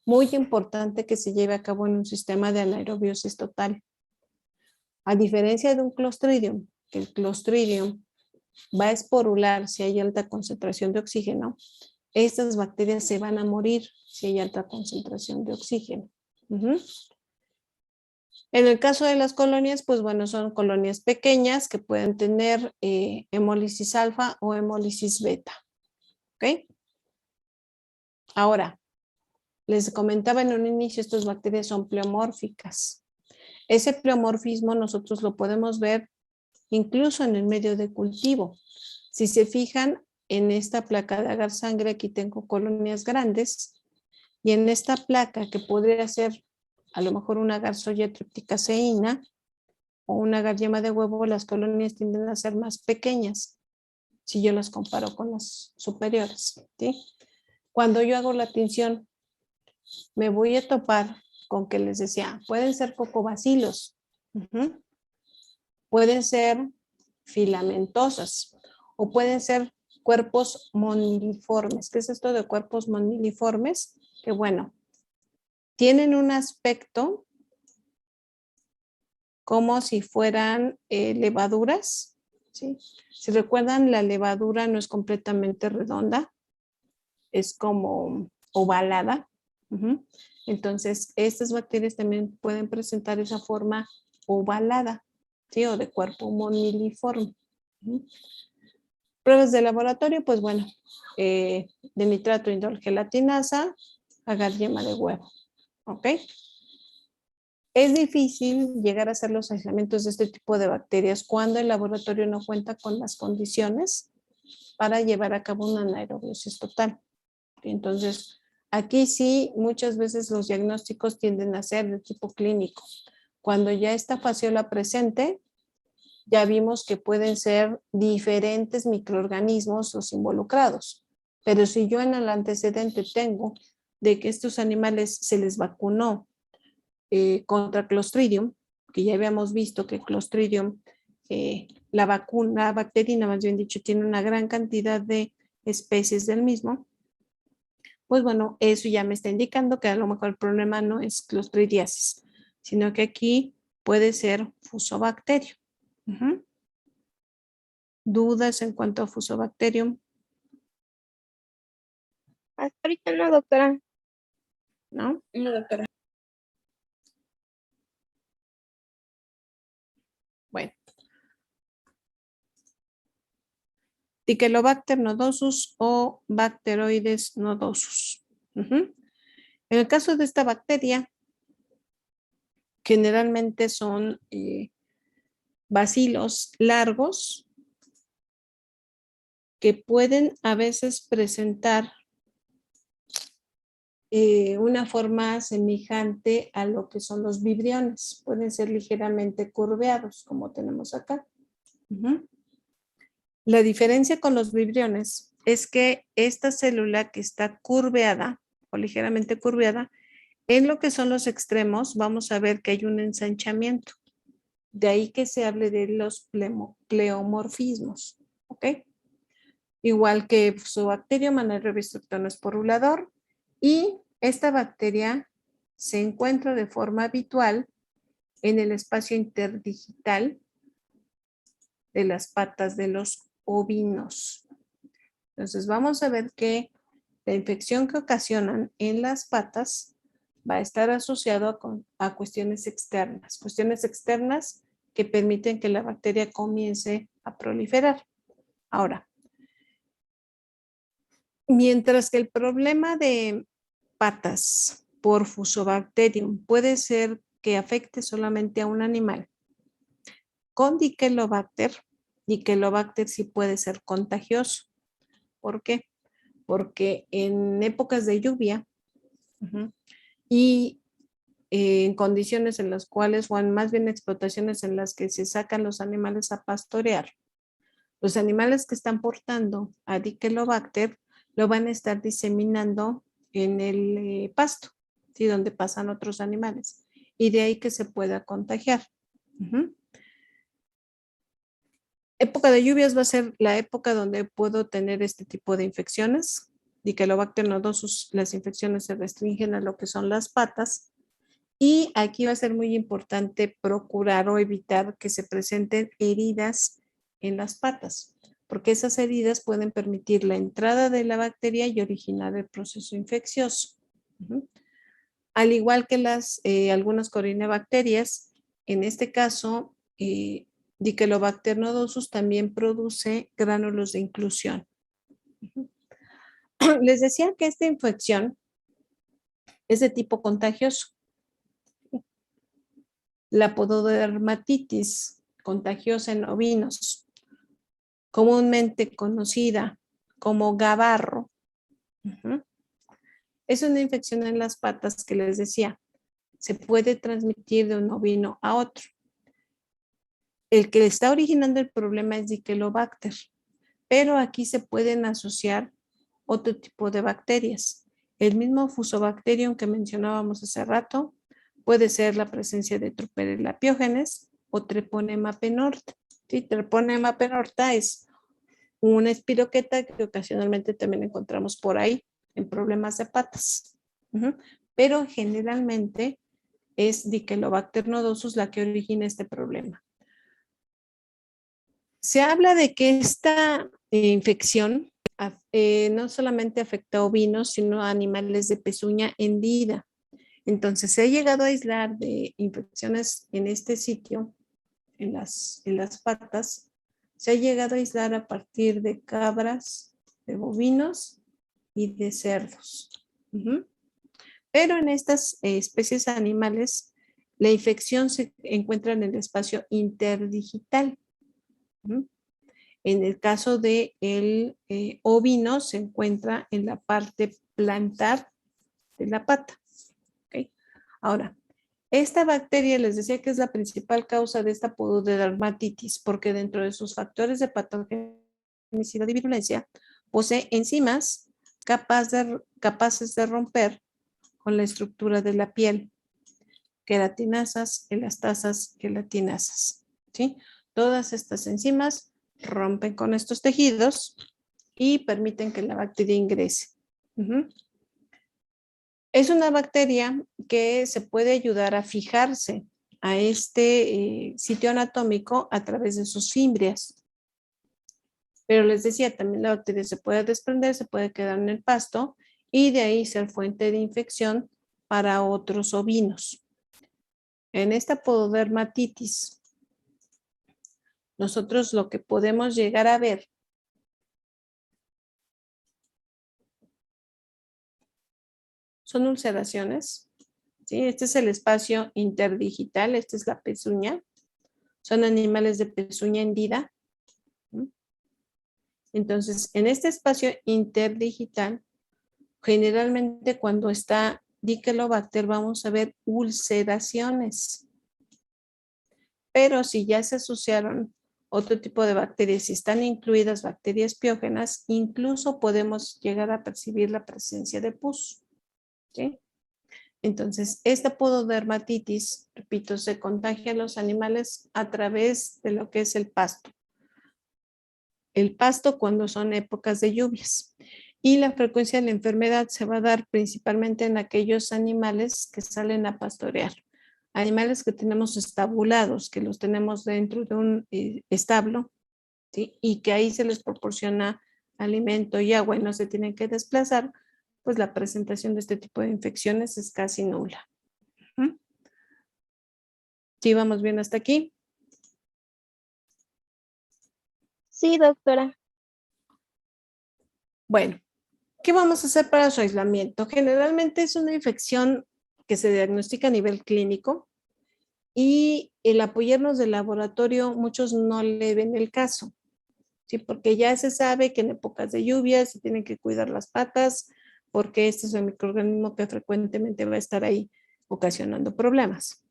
Muy importante que se lleve a cabo en un sistema de anaerobiosis total. A diferencia de un Clostridium, que el Clostridium va a esporular si hay alta concentración de oxígeno, estas bacterias se van a morir si hay alta concentración de oxígeno. En el caso de las colonias, pues bueno, son colonias pequeñas que pueden tener hemólisis alfa o hemólisis beta. ¿Ok? Ahora, les comentaba en un inicio, estas bacterias son pleomórficas. Ese pleomorfismo nosotros lo podemos ver incluso en el medio de cultivo. Si se fijan en esta placa de agar sangre, aquí tengo colonias grandes, y en esta placa que podría ser a lo mejor una Garzoya tripticaceína o una agar yema de huevo, las colonias tienden a ser más pequeñas si yo las comparo con las superiores, ¿sí? Cuando yo hago la tinción, me voy a topar con que les decía, pueden ser cocobacilos, pueden ser filamentosas o pueden ser cuerpos moniliformes. ¿Qué es esto de cuerpos moniliformes? Que bueno, tienen un aspecto como si fueran levaduras, ¿sí? Si recuerdan, la levadura no es completamente redonda, es como ovalada. Entonces, estas bacterias también pueden presentar esa forma ovalada, ¿sí? O de cuerpo moniliforme. Pruebas de laboratorio, pues bueno, de nitrato indol gelatinasa, agar yema de huevo, ¿ok? Es difícil llegar a hacer los aislamientos de este tipo de bacterias cuando el laboratorio no cuenta con las condiciones para llevar a cabo una anaerobiosis total. Entonces, aquí sí, muchas veces los diagnósticos tienden a ser de tipo clínico. Cuando ya está fasciola presente, ya vimos que pueden ser diferentes microorganismos los involucrados. Pero si yo en el antecedente tengo de que estos animales se les vacunó contra Clostridium, que ya habíamos visto que Clostridium, la vacuna bacterina, más bien dicho, tiene una gran cantidad de especies del mismo, pues bueno, eso ya me está indicando que a lo mejor el problema no es Clostridiasis, sino que aquí puede ser Fusobacterium. ¿Dudas en cuanto a Fusobacterium? Hasta ahorita no, doctora. ¿No? No, doctora. Bueno. Tichelobacter nodosus o Bacteroides nodosus. En el caso de esta bacteria, generalmente son bacilos largos que pueden a veces presentar una forma semejante a lo que son los vibriones. Pueden ser ligeramente curveados, como tenemos acá. La diferencia con los vibriones es que esta célula que está curveada o ligeramente curveada, en lo que son los extremos, vamos a ver que hay un ensanchamiento. De ahí que se hable de los pleomorfismos. ¿Ok? Igual que Fusobacterium anaerobio esporulador, y esta bacteria se encuentra de forma habitual en el espacio interdigital de las patas de los ovinos. Entonces vamos a ver que la infección que ocasionan en las patas va a estar asociado a cuestiones externas que permiten que la bacteria comience a proliferar. Ahora, mientras que el problema de patas por Fusobacterium puede ser que afecte solamente a un animal, con Dichelobacter sí puede ser contagioso. ¿Por qué? Porque en épocas de lluvia y en condiciones en las cuales, o en más bien explotaciones en las que se sacan los animales a pastorear, los animales que están portando a Dichelobacter lo van a estar diseminando en el pasto, ¿sí? Donde pasan otros animales. Y de ahí que se pueda contagiar. Época de lluvias va a ser la época donde puedo tener este tipo de infecciones. Dichelobacter nodosus, las infecciones se restringen a lo que son las patas. Y aquí va a ser muy importante procurar o evitar que se presenten heridas en las patas, porque esas heridas pueden permitir la entrada de la bacteria y originar el proceso infeccioso. Al igual que algunas corinebacterias, en este caso, Dichelobacter nodosus también produce gránulos de inclusión. Les decía que esta infección es de tipo contagioso. La pododermatitis contagiosa en ovinos, comúnmente conocida como gabarro, es una infección en las patas que les decía, se puede transmitir de un ovino a otro. El que está originando el problema es Dichelobacter, pero aquí se pueden asociar otro tipo de bacterias. El mismo Fusobacterium que mencionábamos hace rato puede ser la presencia de Tropelia piógenes o Treponema penorta. ¿Sí? Treponema penorta es una espiroqueta que ocasionalmente también encontramos por ahí en problemas de patas. Pero generalmente es Dichelobacter nodosus la que origina este problema. Se habla de que esta infección no solamente afecta a ovinos, sino a animales de pezuña hendida. Entonces, se ha llegado a aislar de infecciones en este sitio, en las patas, se ha llegado a aislar a partir de cabras, de bovinos y de cerdos. Pero en estas especies animales, la infección se encuentra en el espacio interdigital. En el caso del ovino, se encuentra en la parte plantar de la pata. ¿Okay? Ahora, esta bacteria les decía que es la principal causa de esta pododermatitis, porque dentro de sus factores de patogenicidad y virulencia, posee enzimas capaces de romper con la estructura de la piel, queratinasas, elastasas, gelatinasas. ¿Sí? Todas estas enzimas rompen con estos tejidos y permiten que la bacteria ingrese. Es una bacteria que se puede ayudar a fijarse a este sitio anatómico a través de sus fimbrias. Pero les decía, también la bacteria se puede desprender, se puede quedar en el pasto y de ahí ser fuente de infección para otros ovinos. En esta pododermatitis, nosotros lo que podemos llegar a ver son ulceraciones. ¿Sí? Este es el espacio interdigital, esta es la pezuña. Son animales de pezuña hendida. Entonces, en este espacio interdigital, generalmente cuando está Dichelobacter vamos a ver ulceraciones. Pero si ya se asociaron otro tipo de bacterias, si están incluidas bacterias piógenas, incluso podemos llegar a percibir la presencia de pus. ¿Sí? Entonces, esta pododermatitis, repito, se contagia a los animales a través de lo que es el pasto. El pasto cuando son épocas de lluvias. Y la frecuencia de la enfermedad se va a dar principalmente en aquellos animales que salen a pastorear. Animales que tenemos estabulados, que los tenemos dentro de un establo, ¿sí? Y que ahí se les proporciona alimento y agua y no se tienen que desplazar, pues la presentación de este tipo de infecciones es casi nula. Ujú. ¿Sí vamos bien hasta aquí? Sí, doctora. Bueno, ¿qué vamos a hacer para su aislamiento? Generalmente es una infección que se diagnostica a nivel clínico y el apoyarnos del laboratorio, muchos no le ven el caso, ¿sí? Porque ya se sabe que en épocas de lluvia se tienen que cuidar las patas porque este es el microorganismo que frecuentemente va a estar ahí ocasionando problemas.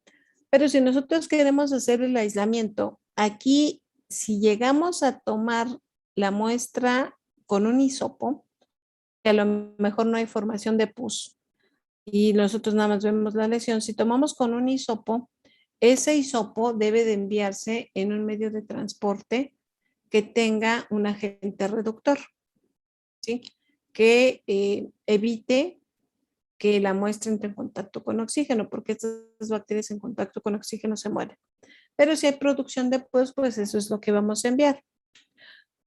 Pero si nosotros queremos hacer el aislamiento, aquí si llegamos a tomar la muestra con un hisopo, que a lo mejor no hay formación de pus y nosotros nada más vemos la lesión, si tomamos con un hisopo, ese hisopo debe de enviarse en un medio de transporte que tenga un agente reductor, ¿sí? Que evite que la muestra entre en contacto con oxígeno, porque estas bacterias en contacto con oxígeno se mueren. Pero si hay producción de pus, pues eso es lo que vamos a enviar.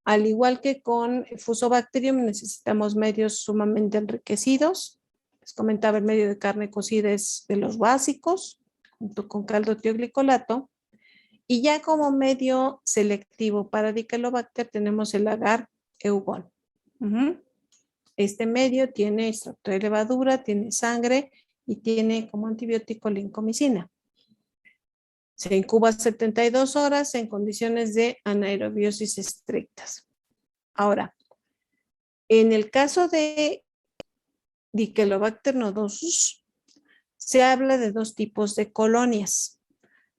Al igual que con Fusobacterium, necesitamos medios sumamente enriquecidos. Les comentaba, el medio de carne cocida es de los básicos, junto con caldo tioglicolato. Y ya como medio selectivo para Dichelobacter tenemos el agar Eugon. Este medio tiene extracto de levadura, tiene sangre y tiene como antibiótico lincomicina. Se incuba 72 horas en condiciones de anaerobiosis estrictas. Ahora, en el caso de Dichelobacter nodosus, se habla de dos tipos de colonias.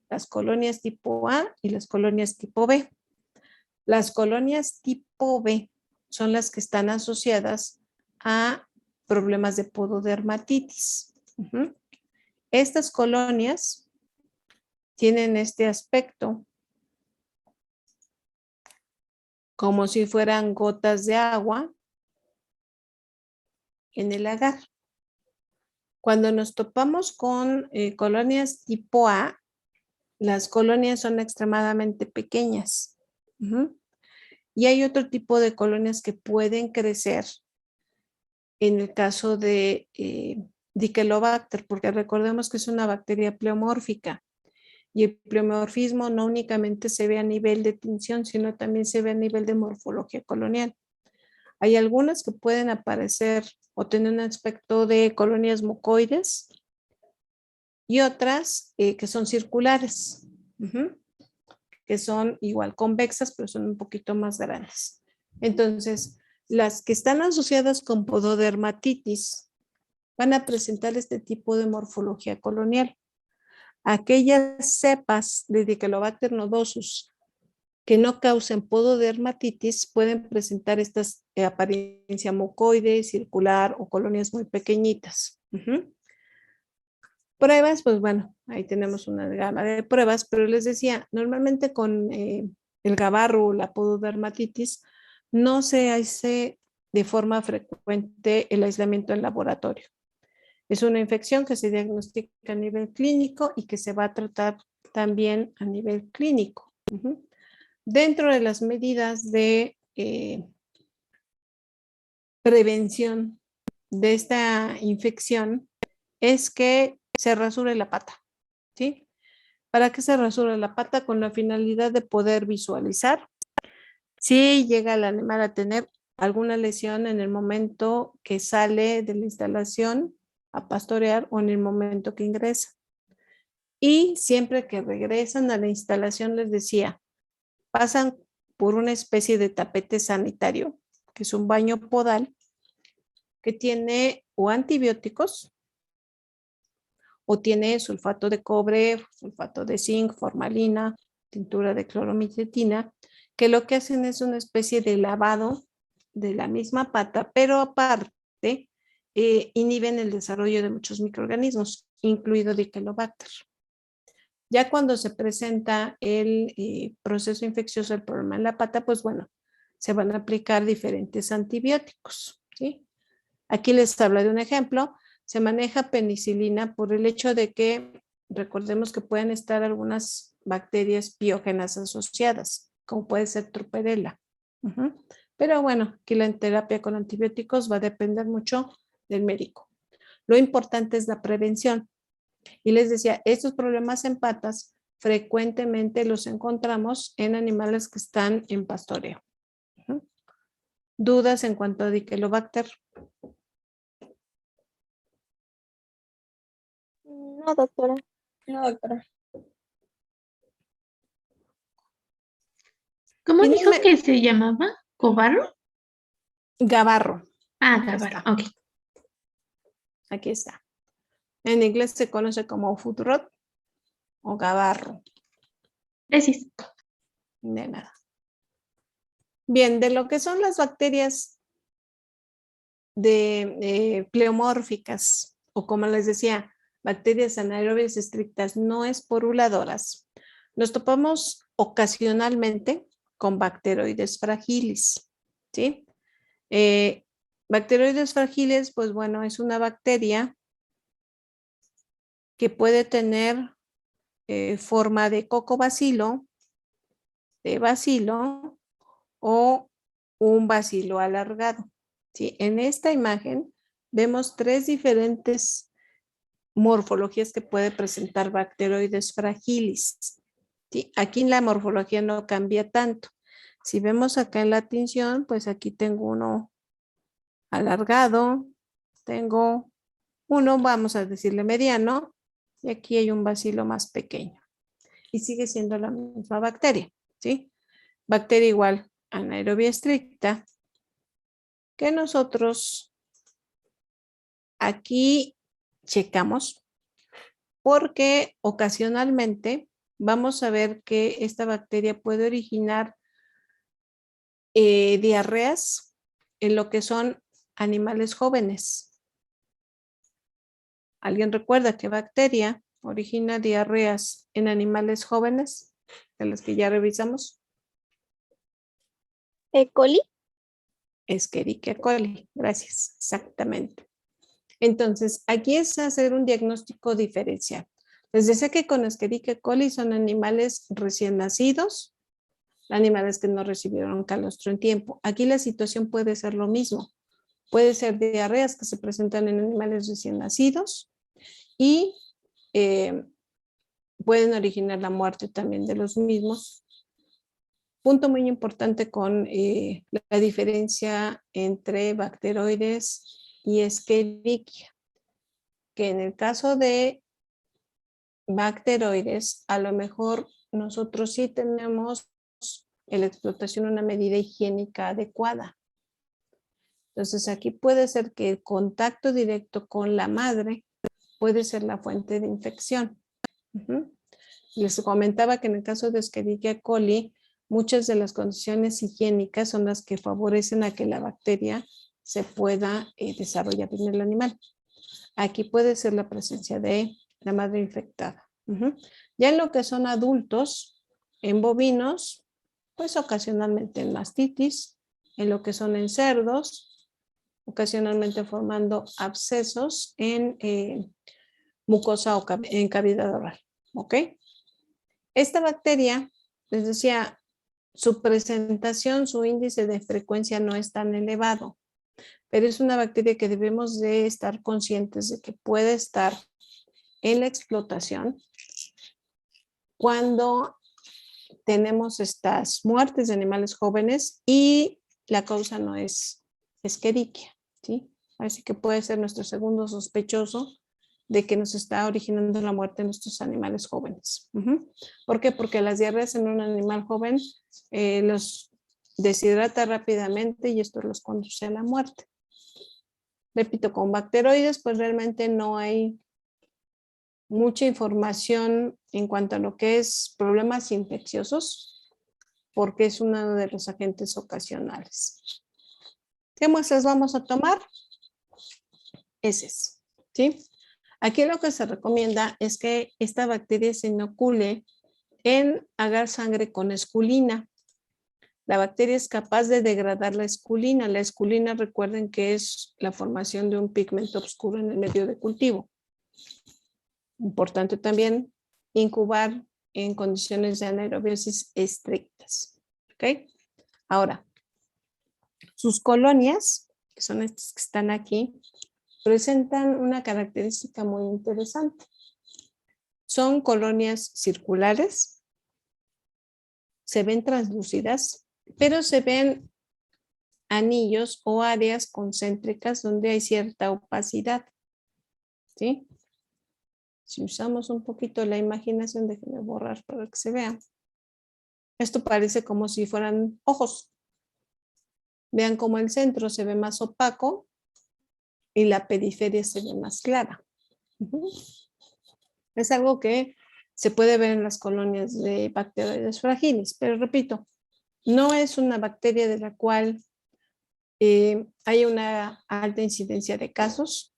Las colonias tipo A y las colonias tipo B. Las colonias tipo B son las que están asociadas a problemas de pododermatitis. Estas colonias tienen este aspecto como si fueran gotas de agua en el agar. Cuando nos topamos con colonias tipo A, las colonias son extremadamente pequeñas. Y hay otro tipo de colonias que pueden crecer en el caso de Dichelobacter, porque recordemos que es una bacteria pleomórfica. Y el pleomorfismo no únicamente se ve a nivel de tinción, sino también se ve a nivel de morfología colonial. Hay algunas que pueden aparecer o tener un aspecto de colonias mucoides y otras que son circulares, que son igual convexas, pero son un poquito más grandes. Entonces, las que están asociadas con pododermatitis van a presentar este tipo de morfología colonial. Aquellas cepas de Dichelobacter nodosus que no causen pododermatitis pueden presentar estas apariencia mucoide, circular o colonias muy pequeñitas. Pruebas, pues bueno, ahí tenemos una gama de pruebas, pero les decía, normalmente con el gabarro o la pododermatitis no se hace de forma frecuente el aislamiento en laboratorio. Es una infección que se diagnostica a nivel clínico y que se va a tratar también a nivel clínico. Dentro de las medidas de prevención de esta infección es que se rasure la pata, ¿sí? ¿Para qué se rasura la pata? Con la finalidad de poder visualizar si llega el animal a tener alguna lesión en el momento que sale de la instalación a pastorear o en el momento que ingresa. Y siempre que regresan a la instalación, les decía, pasan por una especie de tapete sanitario, que es un baño podal, que tiene o antibióticos, o tiene sulfato de cobre, sulfato de zinc, formalina, tintura de cloromicetina, que lo que hacen es una especie de lavado de la misma pata, pero aparte inhiben el desarrollo de muchos microorganismos, incluido Dichelobacter. Ya cuando se presenta el proceso infeccioso, el problema en la pata, pues bueno, se van a aplicar diferentes antibióticos, ¿sí? Aquí les hablo de un ejemplo. Se maneja penicilina por el hecho de que recordemos que pueden estar algunas bacterias piógenas asociadas, como puede ser Trupperella. Pero bueno, aquí la terapia con antibióticos va a depender mucho del médico. Lo importante es la prevención. Y les decía, estos problemas en patas frecuentemente los encontramos en animales que están en pastoreo. ¿Dudas en cuanto a Diquelobacter? No, doctora. No, doctora. ¿Cómo dijo Finalmente, que se llamaba? ¿Cobarro? gabarro. Ah, Aquí gabarro. está. Ok. Aquí está. En inglés se conoce como foot rot o gabarro. Gracias. De nada. Bien, de lo que son las bacterias pleomórficas, o como les decía, bacterias anaerobias estrictas no esporuladoras, nos topamos ocasionalmente con bacteroides fragilis, ¿sí? Bacteroides fragiles, pues bueno, es una bacteria que puede tener forma de cocobacilo, de bacilo o un bacilo alargado. ¿Sí? En esta imagen vemos 3 diferentes morfologías que puede presentar bacteroides fragilis. ¿Sí? Aquí la morfología no cambia tanto. Si vemos acá en la tinción, pues aquí tengo uno alargado, tengo uno, vamos a decirle mediano, y aquí hay un bacilo más pequeño. Y sigue siendo la misma bacteria, ¿sí? Bacteria igual anaerobia estricta, que nosotros aquí checamos porque ocasionalmente vamos a ver que esta bacteria puede originar diarreas en lo que son animales jóvenes. ¿Alguien recuerda qué bacteria origina diarreas en animales jóvenes? De las que ya revisamos. ¿E. coli? Escherichia coli. Gracias. Exactamente. Entonces, aquí es hacer un diagnóstico diferencial. Les decía que con Escherichia coli son animales recién nacidos, animales que no recibieron calostro en tiempo. Aquí la situación puede ser lo mismo. Puede ser diarreas que se presentan en animales recién nacidos y pueden originar la muerte también de los mismos. Punto muy importante con la diferencia entre bacteroides y Escherichia, que en el caso de bacteroides, a lo mejor nosotros sí tenemos en la explotación una medida higiénica adecuada. Entonces aquí puede ser que el contacto directo con la madre puede ser la fuente de infección. Les comentaba que en el caso de Escherichia coli, muchas de las condiciones higiénicas son las que favorecen a que la bacteria se pueda desarrollar en el animal. Aquí puede ser la presencia de la madre infectada. Ya en lo que son adultos, en bovinos, pues ocasionalmente en mastitis, en lo que son en cerdos, ocasionalmente formando abscesos en mucosa o en cavidad oral. ¿Ok? Esta bacteria, les decía, su presentación, su índice de frecuencia no es tan elevado, pero es una bacteria que debemos de estar conscientes de que puede estar en la explotación cuando tenemos estas muertes de animales jóvenes y la causa no es Escherichia, ¿sí? Así que puede ser nuestro segundo sospechoso de que nos está originando la muerte de nuestros animales jóvenes. ¿Por qué? Porque las diarreas en un animal joven los deshidrata rápidamente y esto los conduce a la muerte. Repito, con bacteroides pues realmente no hay mucha información en cuanto a lo que es problemas infecciosos, porque es uno de los agentes ocasionales. ¿Qué muestras vamos a tomar? Heces, ¿sí? Aquí lo que se recomienda es que esta bacteria se inocule en agar sangre con esculina. La bacteria es capaz de degradar la esculina. La esculina, recuerden que es la formación de un pigmento oscuro en el medio de cultivo. Importante también incubar en condiciones de anaerobiosis estrictas. ¿Ok? Ahora, sus colonias, que son estas que están aquí, presentan una característica muy interesante. Son colonias circulares, se ven translúcidas, pero se ven anillos o áreas concéntricas donde hay cierta opacidad. ¿Sí? Si usamos un poquito la imaginación, déjenme borrar para que se vea. Esto parece como si fueran ojos. Vean cómo el centro se ve más opaco y la periferia se ve más clara. Es algo que se puede ver en las colonias de bacterias frágiles, pero repito, no es una bacteria de la cual hay una alta incidencia de casos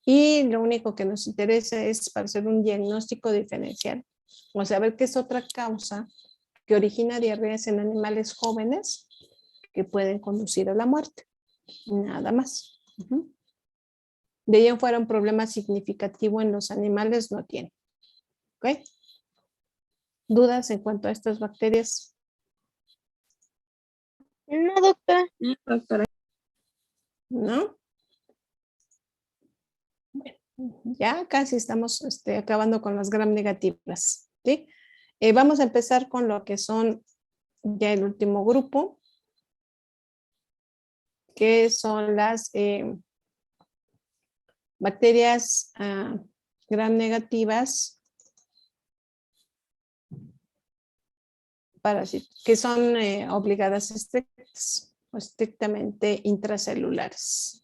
y lo único que nos interesa es para hacer un diagnóstico diferencial o saber qué es otra causa que origina diarreas en animales jóvenes que pueden conducir a la muerte. Nada más. De ahí en fuera un problema significativo en los animales no tiene. ¿Ok? ¿Dudas en cuanto a estas bacterias? No, doctora. No, doctora. ¿No? Bueno, ya casi estamos acabando con las gram negativas. ¿Sí? Vamos a empezar con lo que son ya el último grupo, que son las bacterias gram negativas que son obligadas estrictas o estrictamente intracelulares.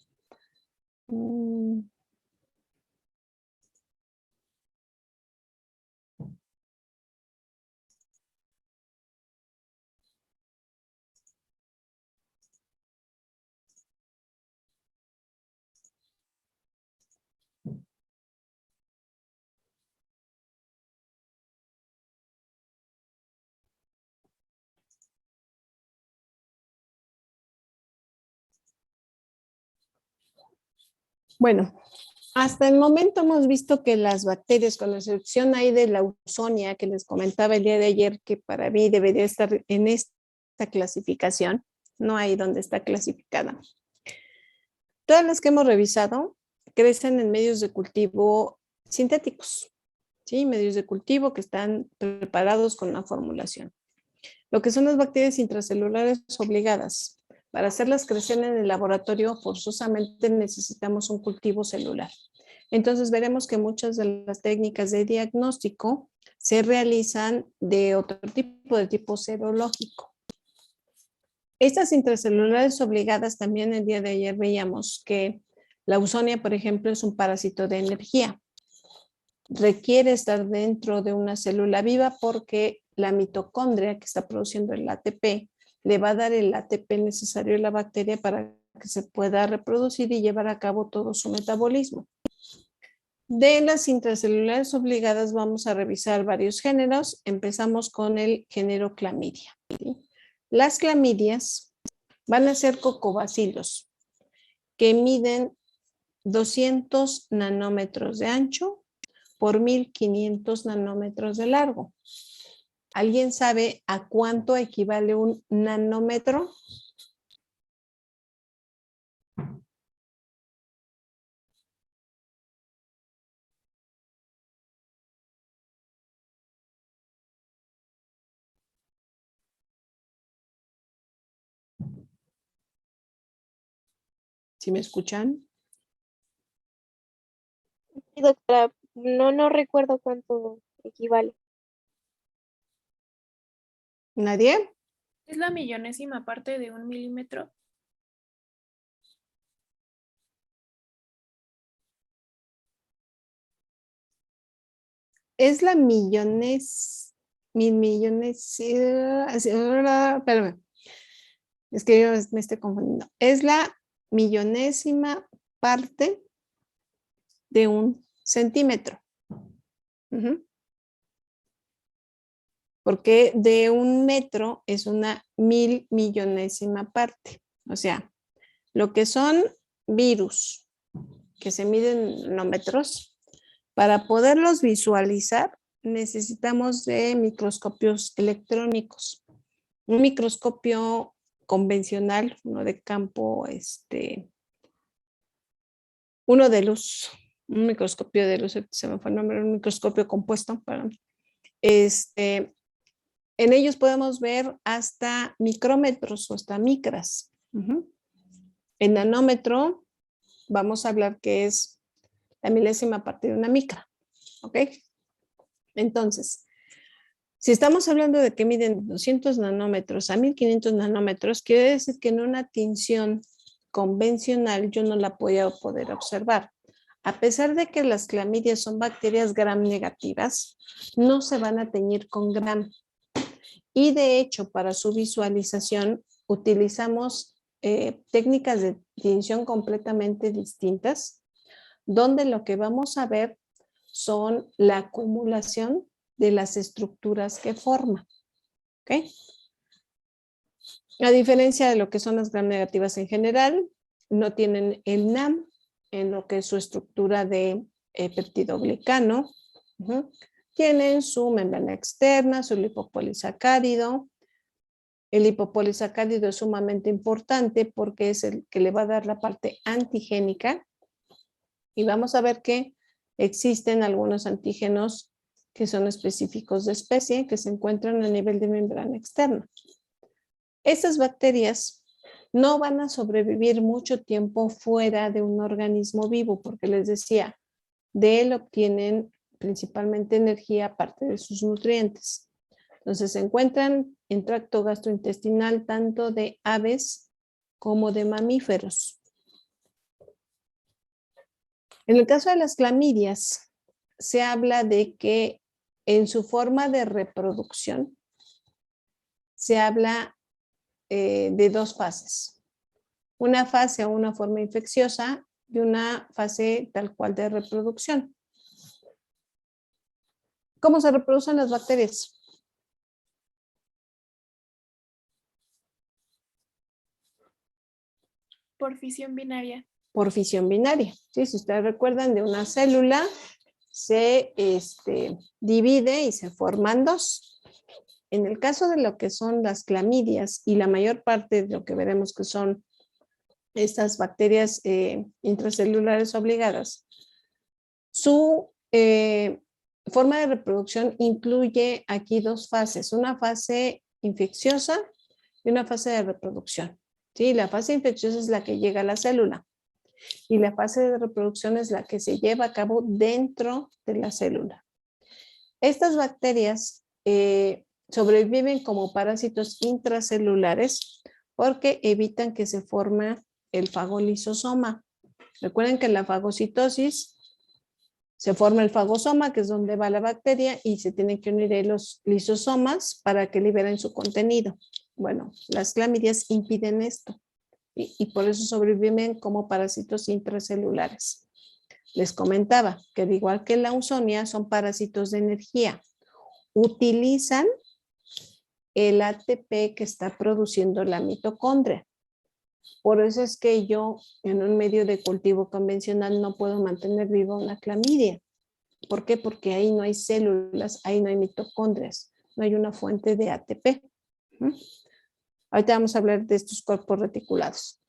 Bueno, hasta el momento hemos visto que las bacterias, con la excepción ahí de la Ausonia que les comentaba el día de ayer, que para mí debería estar en esta clasificación, no ahí donde está clasificada. Todas las que hemos revisado crecen en medios de cultivo sintéticos, ¿sí? Medios de cultivo que están preparados con la formulación. Lo que son las bacterias intracelulares obligadas. Para hacerlas crecer en el laboratorio, forzosamente necesitamos un cultivo celular. Entonces veremos que muchas de las técnicas de diagnóstico se realizan de otro tipo, de tipo serológico. Estas intracelulares obligadas, también el día de ayer veíamos que la Ausonia, por ejemplo, es un parásito de energía. Requiere estar dentro de una célula viva porque la mitocondria que está produciendo el ATP le va a dar el ATP necesario a la bacteria para que se pueda reproducir y llevar a cabo todo su metabolismo. De las intracelulares obligadas vamos a revisar varios géneros. Empezamos con el género Clamidia. Las clamidias van a ser cocobacilos que miden 200 nanómetros de ancho por 1500 nanómetros de largo. ¿Alguien sabe a cuánto equivale un nanómetro? ¿Sí me escuchan? Sí, doctora. No recuerdo cuánto equivale. ¿Nadie? ¿Es la millonésima parte de 1 milímetro? Es la espérame, es que yo me estoy confundiendo. Es la millonésima parte de 1 centímetro. Porque de 1 metro es una 1000 millonésima parte. O sea, lo que son virus que se miden en nanómetros, para poderlos visualizar necesitamos de microscopios electrónicos. Un microscopio convencional, uno de campo, uno de luz, un microscopio de luz, se me fue el nombre, un microscopio compuesto, perdón. En ellos podemos ver hasta micrómetros o hasta micras. En nanómetro vamos a hablar que es la milésima parte de una micra. ¿Ok? Entonces, si estamos hablando de que miden 200 nanómetros a 1500 nanómetros, quiere decir que en una tinción convencional yo no la voy a poder observar. A pesar de que las clamidias son bacterias gram negativas, no se van a teñir con gram. Y de hecho, para su visualización, utilizamos técnicas de tinción completamente distintas, donde lo que vamos a ver son la acumulación de las estructuras que forma. ¿Ok? A diferencia de lo que son las gram negativas en general, no tienen el NAM en lo que es su estructura de peptidoglicano. Tienen su membrana externa, su lipopolisacárido. El lipopolisacárido es sumamente importante porque es el que le va a dar la parte antigénica. Y vamos a ver que existen algunos antígenos que son específicos de especie que se encuentran a nivel de membrana externa. Estas bacterias no van a sobrevivir mucho tiempo fuera de un organismo vivo porque les decía, de él obtienen principalmente energía aparte de sus nutrientes. Entonces se encuentran en tracto gastrointestinal tanto de aves como de mamíferos. En el caso de las clamidias, se habla de que en su forma de reproducción se habla de dos fases. Una fase o una forma infecciosa y una fase tal cual de reproducción. ¿Cómo se reproducen las bacterias? Por fisión binaria. Por fisión binaria. ¿Sí? Si ustedes recuerdan, de una célula se divide y se forman dos. En el caso de lo que son las clamidias y la mayor parte de lo que veremos que son estas bacterias intracelulares obligadas, su forma de reproducción incluye aquí dos fases, una fase infecciosa y una fase de reproducción. ¿Sí? La fase infecciosa es la que llega a la célula y la fase de reproducción es la que se lleva a cabo dentro de la célula. Estas bacterias sobreviven como parásitos intracelulares porque evitan que se forme el fagolisosoma. Recuerden que en la fagocitosis se forma el fagosoma, que es donde va la bacteria, y se tienen que unir los lisosomas para que liberen su contenido. Bueno, las clamidias impiden esto y por eso sobreviven como parásitos intracelulares. Les comentaba que al igual que la ausonia son parásitos de energía. Utilizan el ATP que está produciendo la mitocondria. Por eso es que yo en un medio de cultivo convencional no puedo mantener viva una clamidia. ¿Por qué? Porque ahí no hay células, ahí no hay mitocondrias, no hay una fuente de ATP. Ahorita vamos a hablar de estos cuerpos reticulados.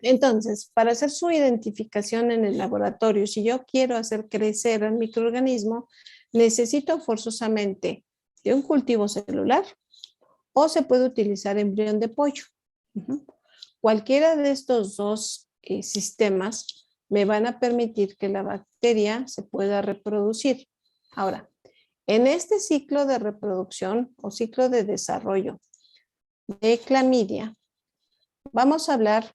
Entonces, para hacer su identificación en el laboratorio, si yo quiero hacer crecer al microorganismo, necesito forzosamente de un cultivo celular o se puede utilizar embrión de pollo. Cualquiera de estos dos sistemas me van a permitir que la bacteria se pueda reproducir. Ahora, en este ciclo de reproducción o ciclo de desarrollo de clamidia, vamos a hablar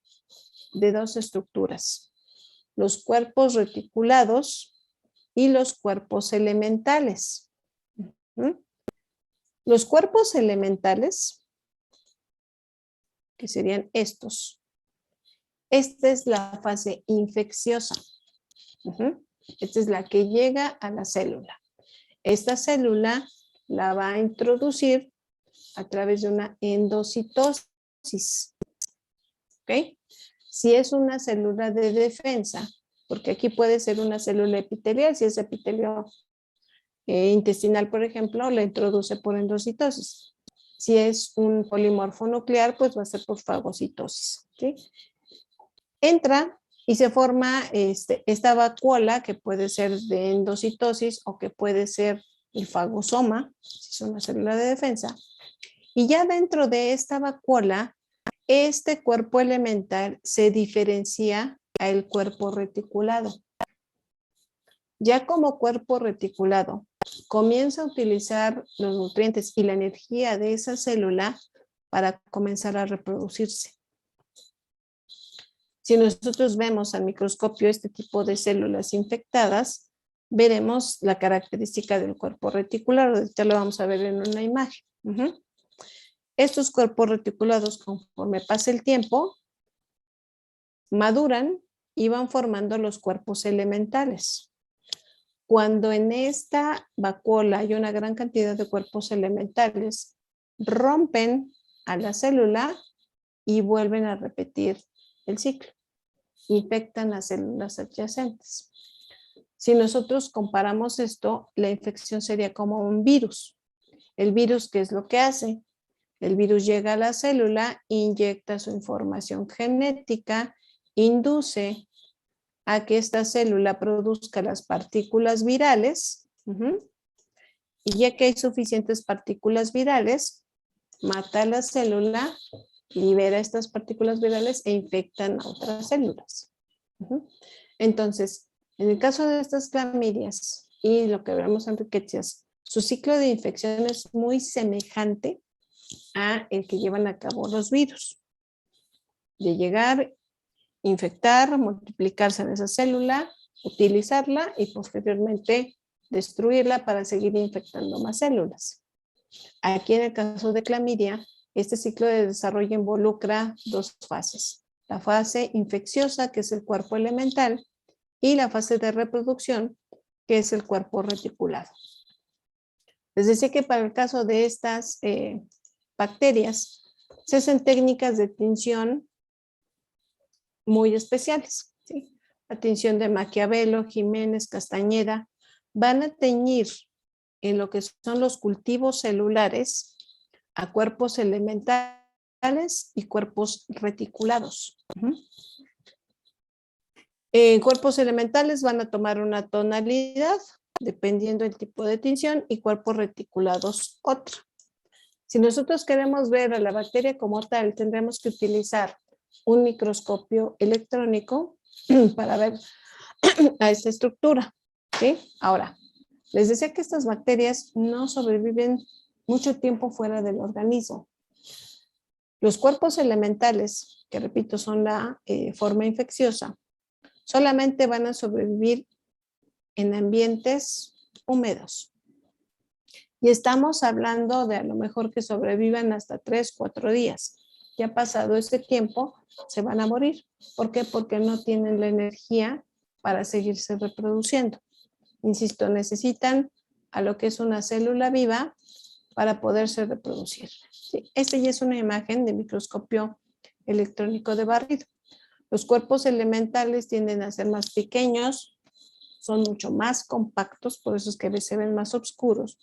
de dos estructuras, los cuerpos reticulados y los cuerpos elementales. Los cuerpos elementales, que serían estos. Esta es la fase infecciosa. Esta es la que llega a la célula. Esta célula la va a introducir a través de una endocitosis. ¿Ok? Si es una célula de defensa, porque aquí puede ser una célula epitelial, si es epitelio intestinal, por ejemplo, la introduce por endocitosis. Si es un polimorfo nuclear, pues va a ser por fagocitosis. ¿Sí? Entra Y se forma esta vacuola que puede ser de endocitosis o que puede ser el fagosoma, si es una célula de defensa. Y ya dentro de esta vacuola, este cuerpo elemental se diferencia al cuerpo reticulado. Ya como cuerpo reticulado, comienza a utilizar los nutrientes y la energía de esa célula para comenzar a reproducirse. Si nosotros vemos al microscopio este tipo de células infectadas, veremos la característica del cuerpo reticular. Ahorita lo vamos a ver en una imagen. Estos cuerpos reticulados, conforme pasa el tiempo, maduran y van formando los cuerpos elementales. Cuando en esta vacuola hay una gran cantidad de cuerpos elementales, rompen a la célula y vuelven a repetir el ciclo. Infectan las células adyacentes. Si nosotros comparamos esto, la infección sería como un virus. El virus, ¿qué es lo que hace? El virus llega a la célula, inyecta su información genética, induce a que esta célula produzca las partículas virales, y ya que hay suficientes partículas virales, mata a la célula, libera estas partículas virales e infectan a otras células. Entonces, en el caso de estas clamidias y lo que vemos en riquecias, su ciclo de infección es muy semejante a el que llevan a cabo los virus. De llegar, infectar, multiplicarse en esa célula, utilizarla y posteriormente destruirla para seguir infectando más células. Aquí en el caso de clamidia, este ciclo de desarrollo involucra dos fases. La fase infecciosa, que es el cuerpo elemental, y la fase de reproducción, que es el cuerpo reticulado. Les decía que para el caso de estas bacterias, se hacen técnicas de tinción muy especiales, ¿sí? La tinción de Maquiavelo, Jiménez, Castañeda, van a teñir en lo que son los cultivos celulares a cuerpos elementales y cuerpos reticulados. Cuerpos elementales van a tomar una tonalidad, dependiendo del tipo de tinción, y cuerpos reticulados otra. Si nosotros queremos ver a la bacteria como tal, tendremos que utilizar un microscopio electrónico para ver a esta estructura, ¿sí? Ahora, les decía que estas bacterias no sobreviven mucho tiempo fuera del organismo. Los cuerpos elementales, que repito son la forma infecciosa, solamente van a sobrevivir en ambientes húmedos. Y estamos hablando de a lo mejor que sobrevivan hasta 3, 4 días. Ya pasado ese tiempo, se van a morir. ¿Por qué? Porque no tienen la energía para seguirse reproduciendo. Insisto, necesitan a lo que es una célula viva para poderse reproducir. Sí, esta ya es una imagen de microscopio electrónico de barrido. Los cuerpos elementales tienden a ser más pequeños, son mucho más compactos, por eso es que se ven más oscuros.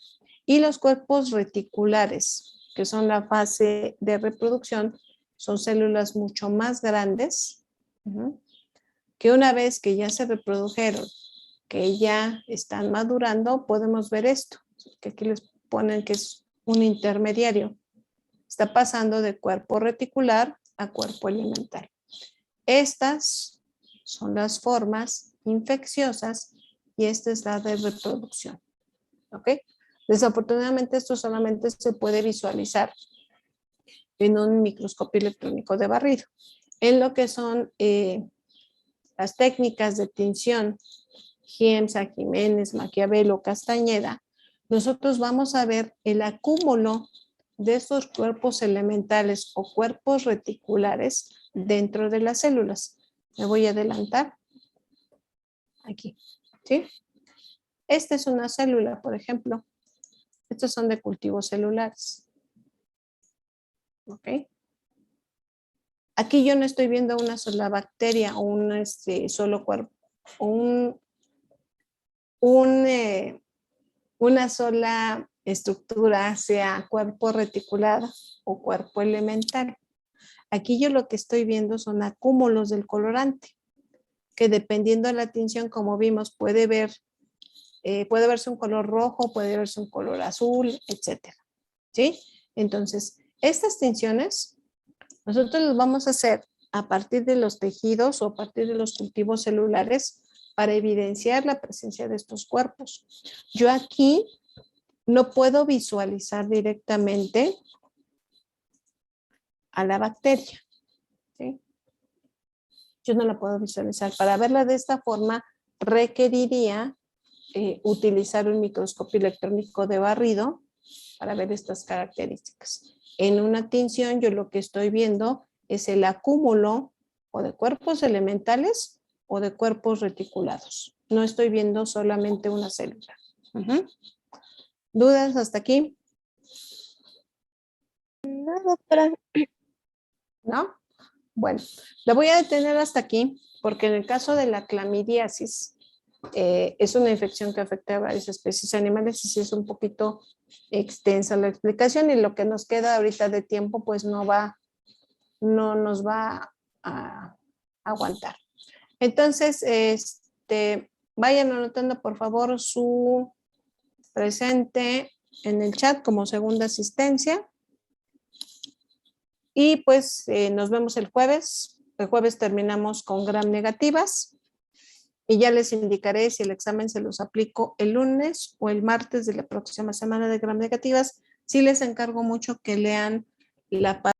Y los cuerpos reticulares, que son la fase de reproducción, son células mucho más grandes, que una vez que ya se reprodujeron, que ya están madurando, podemos ver esto, que aquí les ponen que es un intermediario. Está pasando de cuerpo reticular a cuerpo elemental. Estas son las formas infecciosas y esta es la de reproducción. ¿Ok? Desafortunadamente esto solamente se puede visualizar en un microscopio electrónico de barrido. En lo que son las técnicas de tinción, Giemsa, Jiménez, Maquiavelo, Castañeda, nosotros vamos a ver el acúmulo de estos cuerpos elementales o cuerpos reticulares dentro de las células. Me voy a adelantar. Aquí, ¿sí? Esta es una célula, por ejemplo. Estos son de cultivos celulares. ¿Ok? Aquí yo no estoy viendo una sola bacteria o un solo cuerpo, una sola estructura, sea cuerpo reticular o cuerpo elemental. Aquí yo lo que estoy viendo son acúmulos del colorante. que dependiendo de la tinción, como vimos, puede verse un color rojo, puede verse un color azul, etcétera. ¿Sí? Entonces, estas tinciones nosotros las vamos a hacer a partir de los tejidos o a partir de los cultivos celulares para evidenciar la presencia de estos cuerpos. Yo aquí no puedo visualizar directamente a la bacteria, ¿sí? Yo no la puedo visualizar. Para verla de esta forma requeriría utilizar un microscopio electrónico de barrido para ver estas características. En una tinción yo lo que estoy viendo es el acúmulo o de cuerpos elementales o de cuerpos reticulados. No estoy viendo solamente una célula. ¿Dudas hasta aquí? No, doctora. ¿No? Bueno, la voy a detener hasta aquí porque en el caso de la clamidiasis es una infección que afecta a varias especies animales y sí es un poquito extensa la explicación y lo que nos queda ahorita de tiempo pues no nos va a aguantar. Entonces, vayan anotando por favor su presente en el chat como segunda asistencia. Y pues nos vemos el jueves. El jueves terminamos con gram negativas. Y ya les indicaré si el examen se los aplico el lunes o el martes de la próxima semana de gram negativas. Sí les encargo mucho que lean la parte